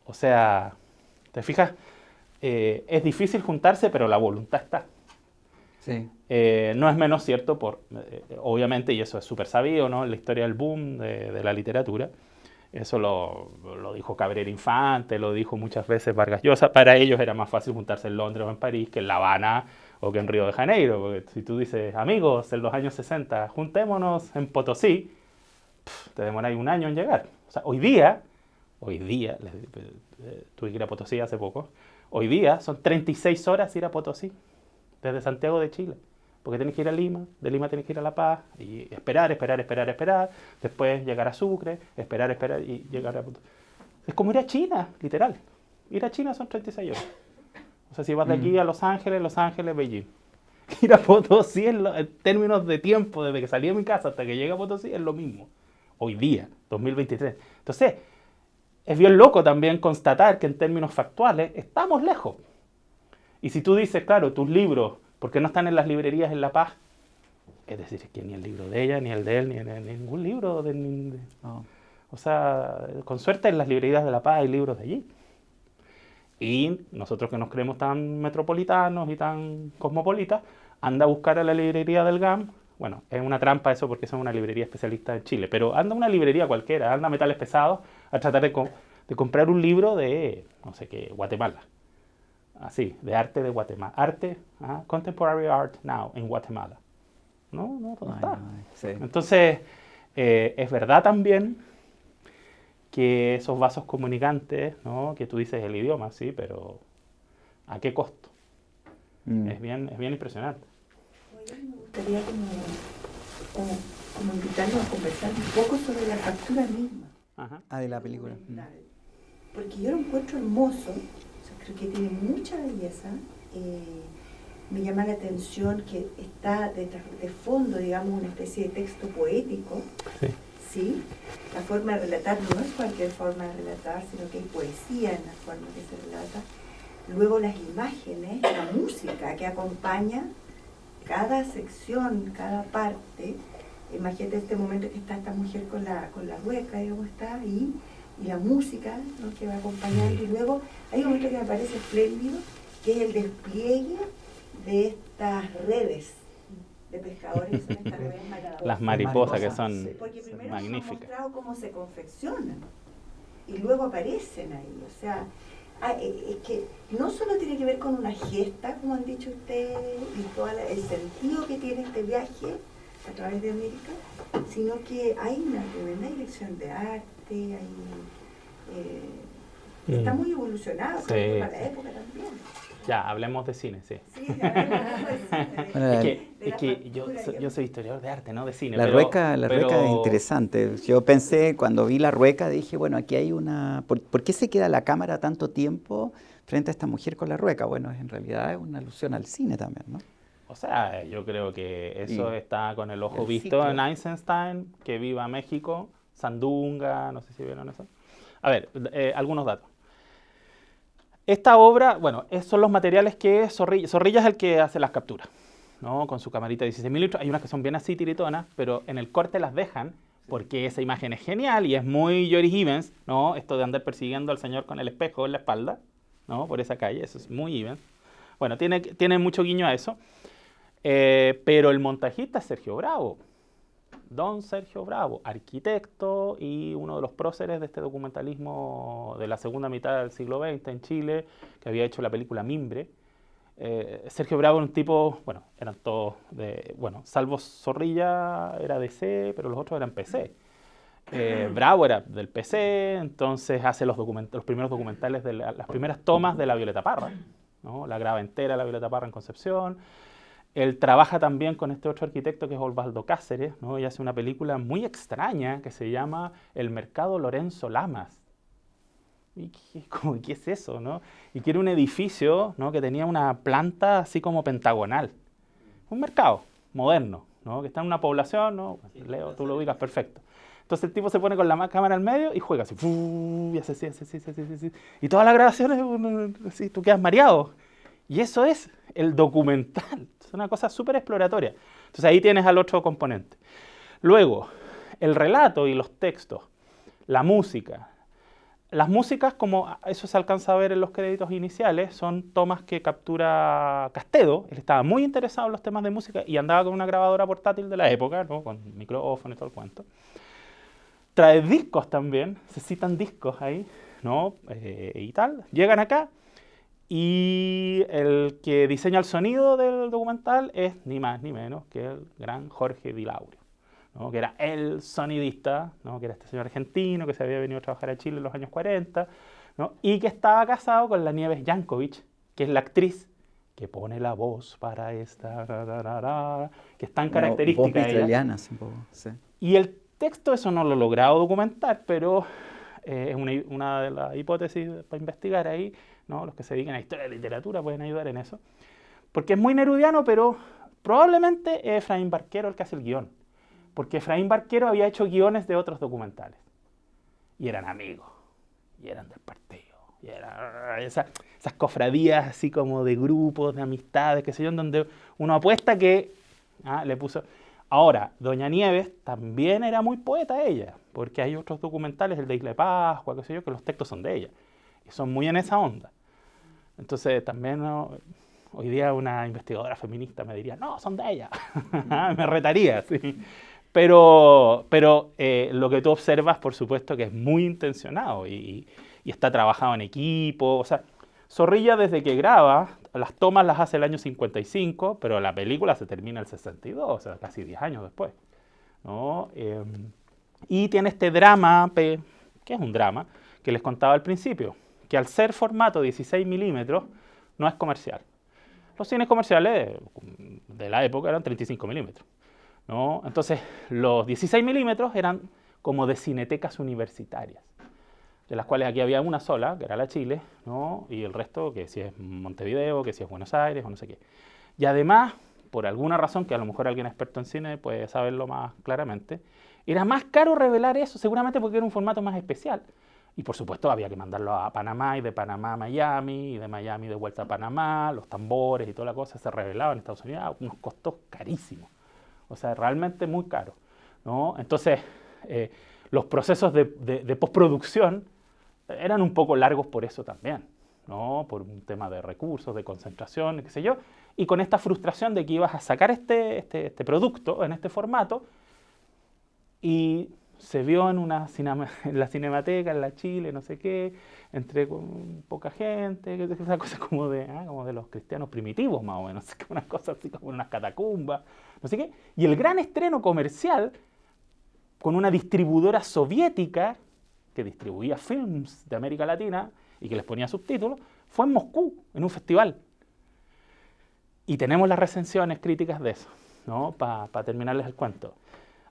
O sea, ¿te fijas? Es difícil juntarse, pero la voluntad está. Sí. No es menos cierto, obviamente, y eso es súper sabido, ¿no? En la historia del boom de la literatura. Eso lo dijo Cabrera Infante, lo dijo muchas veces Vargas Llosa. Para ellos era más fácil juntarse en Londres o en París que en La Habana o que en Río de Janeiro. Porque si tú dices, amigos, en los años 60, juntémonos en Potosí, te demoráis un año en llegar. O sea, hoy día, tuve que ir a Potosí hace poco, hoy día son 36 horas ir a Potosí, desde Santiago de Chile. Porque tenés que ir a Lima, de Lima tenés que ir a La Paz, y esperar, después llegar a Sucre, esperar y llegar a Potosí. Es como ir a China, literal. Ir a China son 36 horas. O sea, si vas de aquí a Los Ángeles, Beijing. Ir a Potosí en términos de tiempo, desde que salí de mi casa hasta que llegue a Potosí, es lo mismo. Hoy día, 2023. Entonces, es bien loco también constatar que en términos factuales estamos lejos. Y si tú dices, claro, tus libros, ¿por qué no están en las librerías en La Paz? Es decir, es que ni el libro de ella, ni el de él, ni ningún libro. No. O sea, con suerte en las librerías de La Paz hay libros de allí. Y nosotros que nos creemos tan metropolitanos y tan cosmopolitas, anda a buscar a la librería del GAM. Bueno, es una trampa eso porque son una librería especialista en Chile, pero anda a una librería cualquiera, anda a Metales Pesados a tratar de comprar un libro de, no sé qué, Guatemala. Así, de arte de Guatemala. Arte, Contemporary Art Now, en Guatemala. No, ¿dónde está? Sí. Entonces, es verdad también que esos vasos comunicantes, ¿no? Que tú dices el idioma, sí, pero ¿a qué costo? Es bien impresionante. Oye, me gustaría como invitarnos a conversar un poco sobre la captura misma. De la película. Porque yo lo encuentro hermoso, o sea, creo que tiene mucha belleza. Me llama la atención que está de fondo, digamos, una especie de texto poético. Sí. ¿Sí? La forma de relatar no es cualquier forma de relatar, sino que hay poesía en la forma que se relata. Luego las imágenes, la música que acompaña cada sección, cada parte. Imagínate este momento que está esta mujer con la rueca, digamos, está ahí, y la música, ¿no? Que va acompañando. Y luego hay un momento que me parece espléndido, que es el despliegue de estas redes de pescadores, que son estas redes maravillosas. Las mariposas que son Sí. Porque primero magníficas. nos han mostrado cómo se confeccionan y luego aparecen ahí. O sea, es que no solo tiene que ver con una gesta, como han dicho ustedes, y todo el sentido que tiene este viaje a través de América, sino que hay una tremenda dirección de arte, está muy evolucionado Sí, para la sí. época también. Ya, hablemos de cine, sí. Sí, hablemos un poco de cine, Bueno, Es que yo soy historiador de arte, no de cine. La pero, rueca es interesante. Yo pensé, cuando vi la rueca, dije, bueno, aquí hay una... ¿Por qué se queda la cámara tanto tiempo frente a esta mujer con la rueca? Bueno, en realidad es una alusión al cine también, ¿no? O sea, yo creo que eso Y está con el ojo el visto ciclo. en Eisenstein, que viva México, Sandunga, no sé si vieron eso. A ver, algunos datos. Esta obra, bueno, son los materiales que Zorrilla es el que hace las capturas, ¿no? Con su camarita de 16 milímetros. Hay unas que son bien así tiritonas, pero en el corte las dejan porque esa imagen es genial y es muy Joris Ivens, ¿no? Esto de andar persiguiendo al señor con el espejo en la espalda, ¿no? Por esa calle, eso es muy Ivens. Bueno, tiene mucho guiño a eso. Pero el montajista es Sergio Bravo, don Sergio Bravo, arquitecto y uno de los próceres de este documentalismo de la segunda mitad del siglo XX en Chile, que había hecho la película Mimbre. Sergio Bravo era un tipo, bueno, eran todos salvo Zorrilla era DC, pero los otros eran PC. Bravo era del PC, entonces hace los primeros documentales, las primeras tomas de la Violeta Parra, ¿no? La graba entera la Violeta Parra en Concepción. Él trabaja también con este otro arquitecto que es Osvaldo Cáceres, ¿no? Y hace una película muy extraña que se llama El Mercado Lorenzo Lamas. ¿Y qué es eso, no? Y que era un edificio, ¿no? Que tenía una planta así como pentagonal. Un mercado moderno, ¿no? Que está en una población, ¿no? Leo, tú lo ubicas perfecto. Entonces el tipo se pone con la cámara al medio y juega así, y hace así. Y todas las grabaciones, así, tú quedas mareado. Y eso es el documental. Es una cosa súper exploratoria. Entonces ahí tienes al otro componente. Luego, el relato y los textos, la música. Las músicas, como eso se alcanza a ver en los créditos iniciales, son tomas que captura Castedo. Él estaba muy interesado en los temas de música y andaba con una grabadora portátil de la época, ¿no? Con micrófono y todo el cuento. Trae discos también, se citan discos ahí, ¿no? Y tal. Llegan acá. Y el que diseña el sonido del documental es ni más ni menos que el gran Jorge Di Laurio, ¿no? Que era el sonidista, ¿no? Que era este señor argentino que se había venido a trabajar a Chile en los años 40, ¿no? Y que estaba casado con la Nieves Jankovic, que es la actriz que pone la voz para esta, que es tan característica voz de ella. vitraliana, un poco, sí. Y el texto, eso no lo he logrado documentar, pero es una de las hipótesis para investigar ahí, ¿no? Los que se dedican a historia de literatura pueden ayudar en eso. Porque es muy nerudiano, pero probablemente es Efraín Barquero el que hace el guión. Porque Efraín Barquero había hecho guiones de otros documentales. Y eran amigos. Y eran del partido. Y eran esas cofradías así como de grupos, de amistades, qué sé yo, en donde uno apuesta que le puso... Ahora, Doña Nieves también era muy poeta ella, porque hay otros documentales, el de Isla de Pascua, qué sé yo, que los textos son de ella. Y son muy en esa onda. Entonces también Hoy día una investigadora feminista me diría, no, son de ella. Me retaría, sí. Pero lo que tú observas, por supuesto, que es muy intencionado y está trabajado en equipo. O sea, Zorrilla desde que graba, las tomas las hace el año 55, pero la película se termina el 62, o sea, casi 10 años después, ¿no? Y tiene este drama, que es un drama, que les contaba al principio, que al ser formato 16 milímetros no es comercial. Los cines comerciales de la época eran 35 milímetros, ¿no? Entonces, los 16 milímetros eran como de cinetecas universitarias, de las cuales aquí había una sola, que era la Chile, ¿no? Y el resto, que si es Montevideo, que si es Buenos Aires, o no sé qué. Y además, por alguna razón, que a lo mejor alguien experto en cine puede saberlo más claramente, era más caro revelar eso, seguramente porque era un formato más especial. Y por supuesto había que mandarlo a Panamá, y de Panamá a Miami, y de Miami de vuelta a Panamá, los tambores y toda la cosa se revelaban en Estados Unidos a unos costos carísimos. O sea, realmente muy caros, ¿no? Entonces, los procesos de postproducción eran un poco largos por eso también, ¿no? Por un tema de recursos, de concentración, qué sé yo. Y con esta frustración de que ibas a sacar este producto en este formato, y se vio en la Cinemateca, en la Chile, no sé qué, entre poca gente, esa cosa como de los cristianos primitivos más o menos, una cosa así como unas catacumbas, no sé qué. Y el gran estreno comercial, con una distribuidora soviética que distribuía films de América Latina y que les ponía subtítulos, fue en Moscú, en un festival. Y tenemos las recensiones críticas de eso, ¿no? Para terminarles el cuento.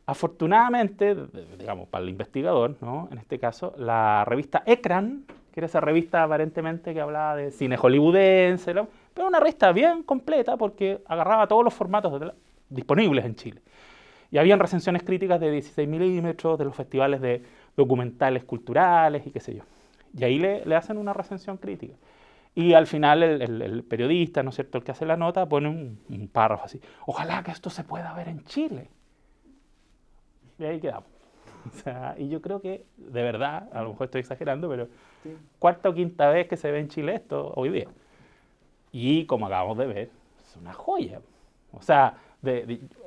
Afortunadamente, digamos, para el investigador, ¿no? En este caso, la revista Ekran, que era esa revista aparentemente que hablaba de cine hollywoodense, ¿no? Pero una revista bien completa porque agarraba todos los formatos disponibles en Chile. Y habían recensiones críticas de 16 milímetros, de los festivales de documentales culturales y qué sé yo. Y ahí le hacen una recensión crítica. Y al final el periodista, ¿no es cierto?, el que hace la nota, pone un párrafo así: ojalá que esto se pueda ver en Chile. Y ahí quedamos. O sea, y yo creo que, de verdad, a lo mejor estoy exagerando, pero sí, cuarta o quinta vez que se ve en Chile esto hoy día. Y como acabamos de ver, es una joya. O sea,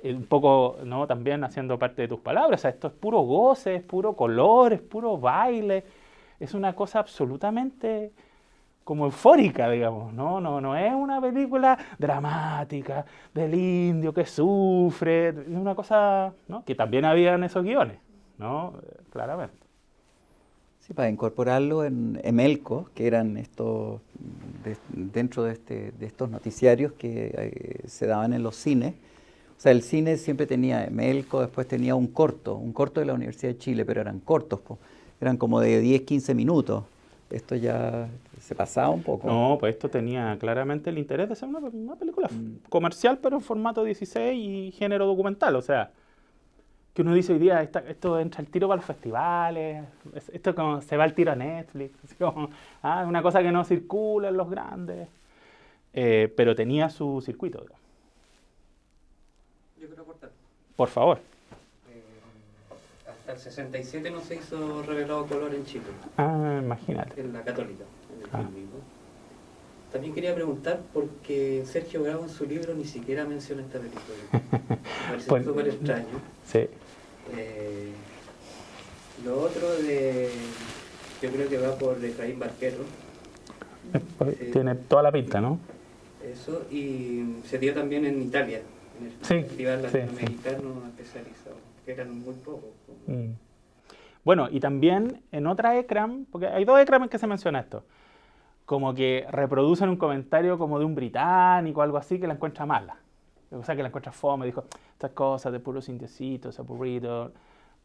un poco, ¿no?, también haciendo parte de tus palabras, o sea, esto es puro goce, es puro color, es puro baile, es una cosa absolutamente como eufórica, digamos, no es una película dramática del indio que sufre, es una cosa, ¿no?, que también había en esos guiones, ¿no?, claramente. Sí, para incorporarlo en Emelco, que eran estos, dentro de estos noticiarios que se daban en los cines. O sea, el cine siempre tenía Emelco, después tenía un corto de la Universidad de Chile, pero eran cortos, eran como de 10, 15 minutos. Esto ya se pasaba un poco. No, pues esto tenía claramente el interés de ser una película comercial, pero en formato 16 y género documental. O sea, que uno dice hoy día, esto entra el tiro para los festivales, esto como se va el tiro a Netflix, así como, una cosa que no circula en los grandes, pero tenía su circuito. Yo quiero aportar. Por favor. Hasta el 67 no se hizo revelado color en Chile. Imagínate. En la Católica, en el film mismo. También quería preguntar por qué Sergio Bravo en su libro ni siquiera menciona esta película. Me parece Pues, súper extraño. Sí. Lo otro yo creo que va por Efraín Barquero. Tiene toda la pinta, ¿no? Eso, y se dio también en Italia, en el festival latinoamericano especializado, que eran muy pocos. Bueno, y también en otra Ekram, porque hay dos Ekram en que se menciona esto, como que reproducen un comentario como de un británico o algo así que la encuentra mala. O sea, que la encuentra fome, dijo, estas cosas de puros indiecitos, aburridos.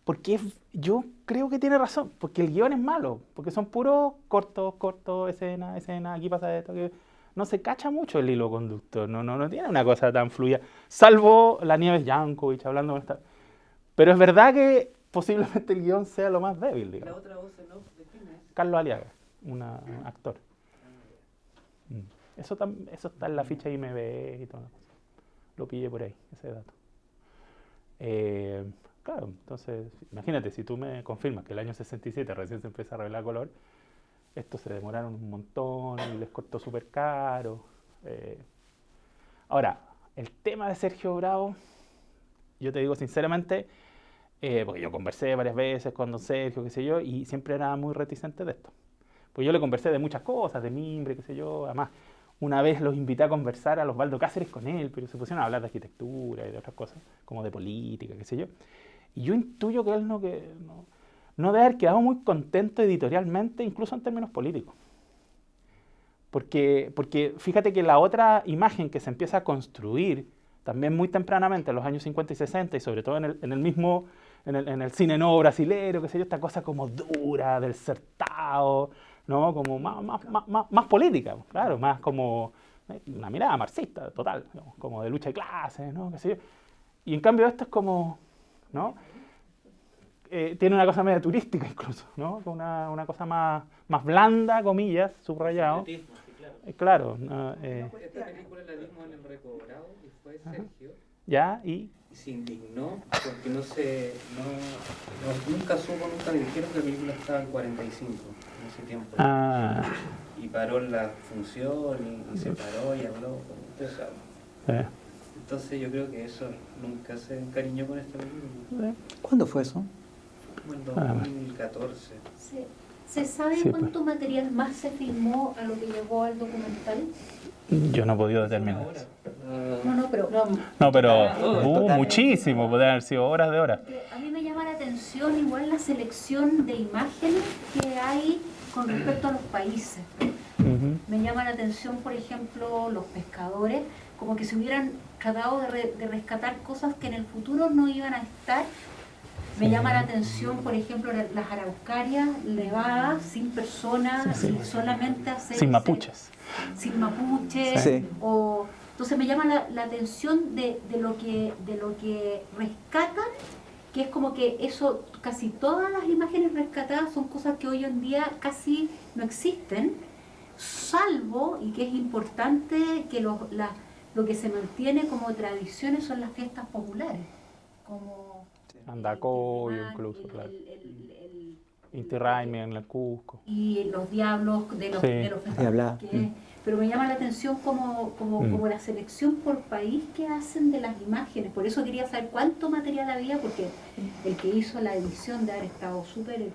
Porque yo creo que tiene razón, porque el guión es malo, porque son puros cortos, escena, aquí pasa esto, que no se cacha mucho el hilo conductor, no tiene una cosa tan fluida, salvo la Nieves Jankovic hablando con esta. Pero es verdad que posiblemente el guión sea lo más débil, digamos. ¿La otra voz en off de quién es? Carlos Aliaga, un actor. Eso está en la ficha IMDb y todo. Lo pillé por ahí, ese dato. Claro, entonces, imagínate, si tú me confirmas que el año 67 recién se empieza a revelar color, estos se demoraron un montón y les costó súper caro. Ahora, el tema de Sergio Bravo, yo te digo sinceramente, porque yo conversé varias veces con don Sergio, qué sé yo, y siempre era muy reticente de esto. Pues yo le conversé de muchas cosas, de mimbre, qué sé yo. Además, una vez los invité a conversar a los Osvaldo Cáceres con él, pero se pusieron a hablar de arquitectura y de otras cosas, como de política, qué sé yo. Y yo intuyo que él no debe haber quedado muy contento editorialmente, incluso en términos políticos. Porque fíjate que la otra imagen que se empieza a construir también muy tempranamente, en los años 50 y 60, y sobre todo en el cine nuevo brasilero, qué sé yo, esta cosa como dura, del certado, ¿no? Como más política, claro, más como una mirada marxista, total, ¿no? Como de lucha de clases, ¿no? Qué sé yo. Y en cambio esto es como, ¿no? Tiene una cosa media turística incluso, ¿no? Una cosa más blanda, comillas, subrayado. Claro. Esta película la dimos en el Recobrado y fue Sergio. Ya, y se indignó porque nunca le dijeron que la película estaba en 45 en ese tiempo. Y paró la función y se paró y habló con ustedes saben. Entonces yo creo que eso nunca se encariñó con esta película. ¿Cuándo fue eso? Como en 2014. ¿Se sabe cuánto material más se filmó a lo que llegó al documental? Yo no he podido determinar eso. Pero muchísimo, puede haber sido horas de horas. A mí me llama la atención igual la selección de imágenes que hay con respecto a los países. Me llama la atención, por ejemplo, los pescadores, como que se hubieran tratado de rescatar cosas que en el futuro no iban a estar. Me llama la atención, por ejemplo, las araucarias nevadas, sin personas, solamente aceites. Sin mapuches. Sin mapuches. Sí. Entonces me llama la atención de lo que rescatan, que es como que eso, casi todas las imágenes rescatadas son cosas que hoy en día casi no existen, salvo, y que es importante, que lo que se mantiene como tradiciones son las fiestas populares, como Andacoyo incluso, claro. Inti Raymi en el Cusco. Y los diablos de los festivales. Pero me llama la atención como la selección por país que hacen de las imágenes. Por eso quería saber cuánto material había, porque el que hizo la edición de haber estado súper...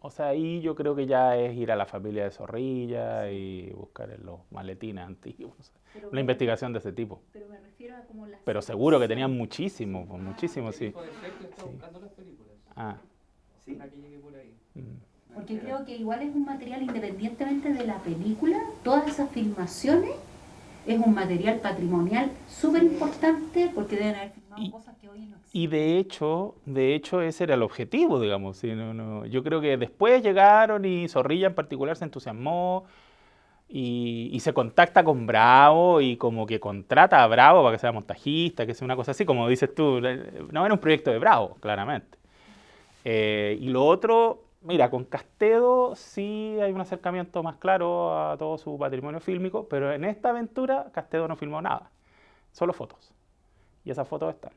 O sea, ahí yo creo que ya es ir a la familia de Zorrilla y buscar en los maletines antiguos. Una investigación de ese tipo. Pero me refiero a como las... Pero seguro que tenían muchísimo, muchísimo, sí. Está buscando las películas. Sí. Para que llegue por ahí. Porque creo que igual es un material, independientemente de la película, todas esas filmaciones es un material patrimonial súper importante, porque deben haber filmado cosas que hoy no existen. Y de hecho ese era el objetivo, digamos. ¿Sí? Yo creo que después llegaron y Zorrilla en particular se entusiasmó y se contacta con Bravo y como que contrata a Bravo para que sea montajista, que sea una cosa así, como dices tú. No era un proyecto de Bravo, claramente. Y lo otro... Mira, con Castedo sí hay un acercamiento más claro a todo su patrimonio fílmico, pero en esta aventura Castedo no filmó nada, solo fotos. Y esas fotos están.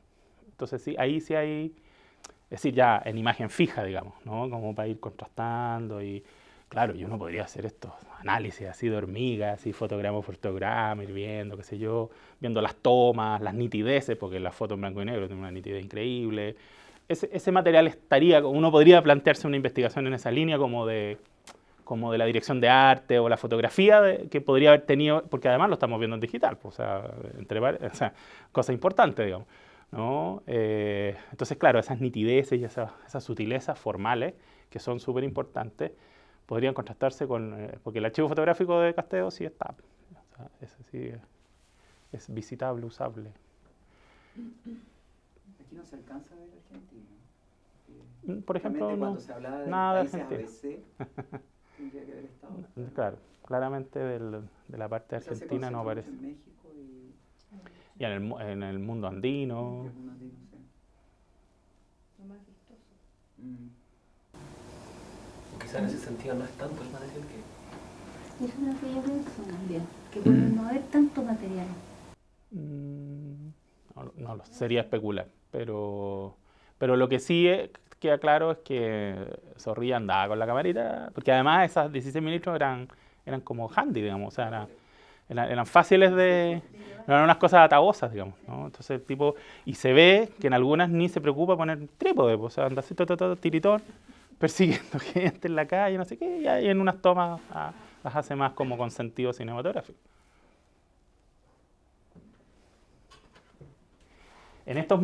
Entonces sí, ahí sí hay, es decir, ya en imagen fija, digamos, ¿no? Como para ir contrastando y, claro, yo no podría hacer estos análisis así de hormigas, así fotograma por fotograma, ir viendo, qué sé yo, viendo las tomas, las nitideces, porque las fotos en blanco y negro tienen una nitidez increíble. Ese material estaría, uno podría plantearse una investigación en esa línea como de la dirección de arte o la fotografía que podría haber tenido, porque además lo estamos viendo en digital, pues, o sea, cosa importante, digamos, ¿no? Entonces, claro, esas nitideces y esas sutilezas formales, que son súper importantes, podrían contrastarse con, porque el archivo fotográfico de Castedo sí está, o sea, ese sí es visitable, usable. Aquí no se alcanza a ver Argentina. Por ejemplo, cuando se hablaba de nada de países Argentina. ABC, tendría que haber estado. Claro, claramente de la parte de Argentina no aparece. En México Y en el mundo andino. Lo más vistoso. O quizá en ese sentido no es tanto el material que... Eso es lo que yo pienso también, que puede no haber tanto material. No, sería especular, pero lo que sí queda claro es que Zorrilla andaba con la camarita, porque además esas 16 milímetros eran como handy, digamos, o sea, Eran fáciles de... No eran unas cosas atavosas, digamos, ¿no? Entonces el tipo... Y se ve que en algunas ni se preocupa poner trípode, o sea, anda así, tiritón, persiguiendo gente en la calle, no sé qué, y en unas tomas las hace más como con sentido cinematográfico. En estos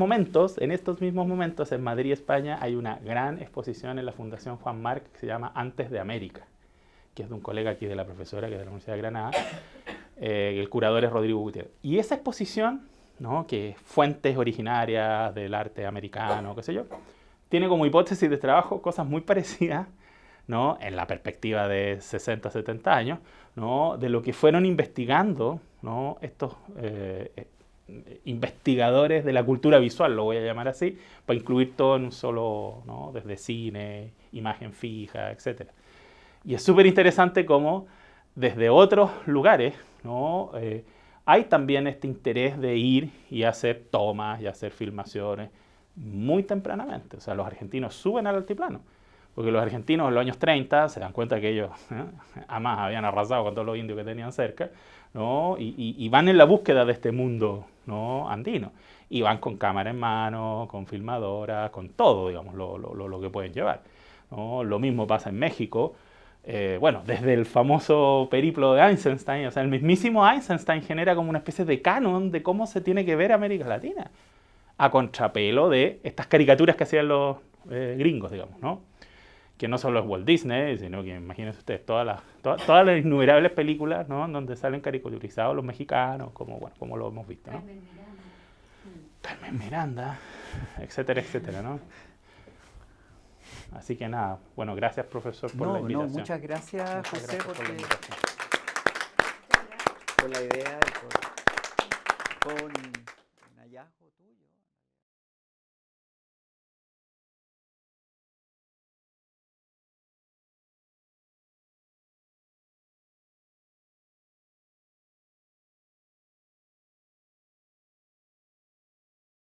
mismos momentos, en Madrid, España, hay una gran exposición en la Fundación Juan Marc que se llama Antes de América, que es de un colega aquí de la profesora, que es de la Universidad de Granada. El curador es Rodrigo Gutiérrez. Y esa exposición, ¿no?, que es fuentes originarias del arte americano, qué sé yo, tiene como hipótesis de trabajo cosas muy parecidas, ¿no?, en la perspectiva de 60, 70 años, ¿no?, de lo que fueron investigando, ¿no?, estos investigadores de la cultura visual, lo voy a llamar así, para incluir todo en un solo, ¿no?, desde cine, imagen fija, etc. Y es súper interesante cómo desde otros lugares, ¿no?, hay también este interés de ir y hacer tomas y hacer filmaciones muy tempranamente. O sea, los argentinos suben al altiplano, porque los argentinos en los años 30 se dan cuenta que ellos además habían arrasado con todos los indios que tenían cerca, ¿no?, y van en la búsqueda de este mundo, ¿no?, andino. Y van con cámara en mano, con filmadoras, con todo, digamos, lo que pueden llevar, ¿no? Lo mismo pasa en México. Bueno, desde el famoso periplo de Eisenstein, o sea, el mismísimo Eisenstein genera como una especie de canon de cómo se tiene que ver América Latina, a contrapelo de estas caricaturas que hacían los gringos, digamos, ¿no? Que no solo es Walt Disney, sino que imagínense ustedes todas las innumerables películas, ¿no?, donde salen caricaturizados los mexicanos, como lo hemos visto, ¿no? Carmen Miranda, etcétera, etcétera, ¿no? Así que nada, bueno, gracias, profesor, por la invitación. Muchas gracias, José, por la invitación. por la idea, por un hallazgo tuyo.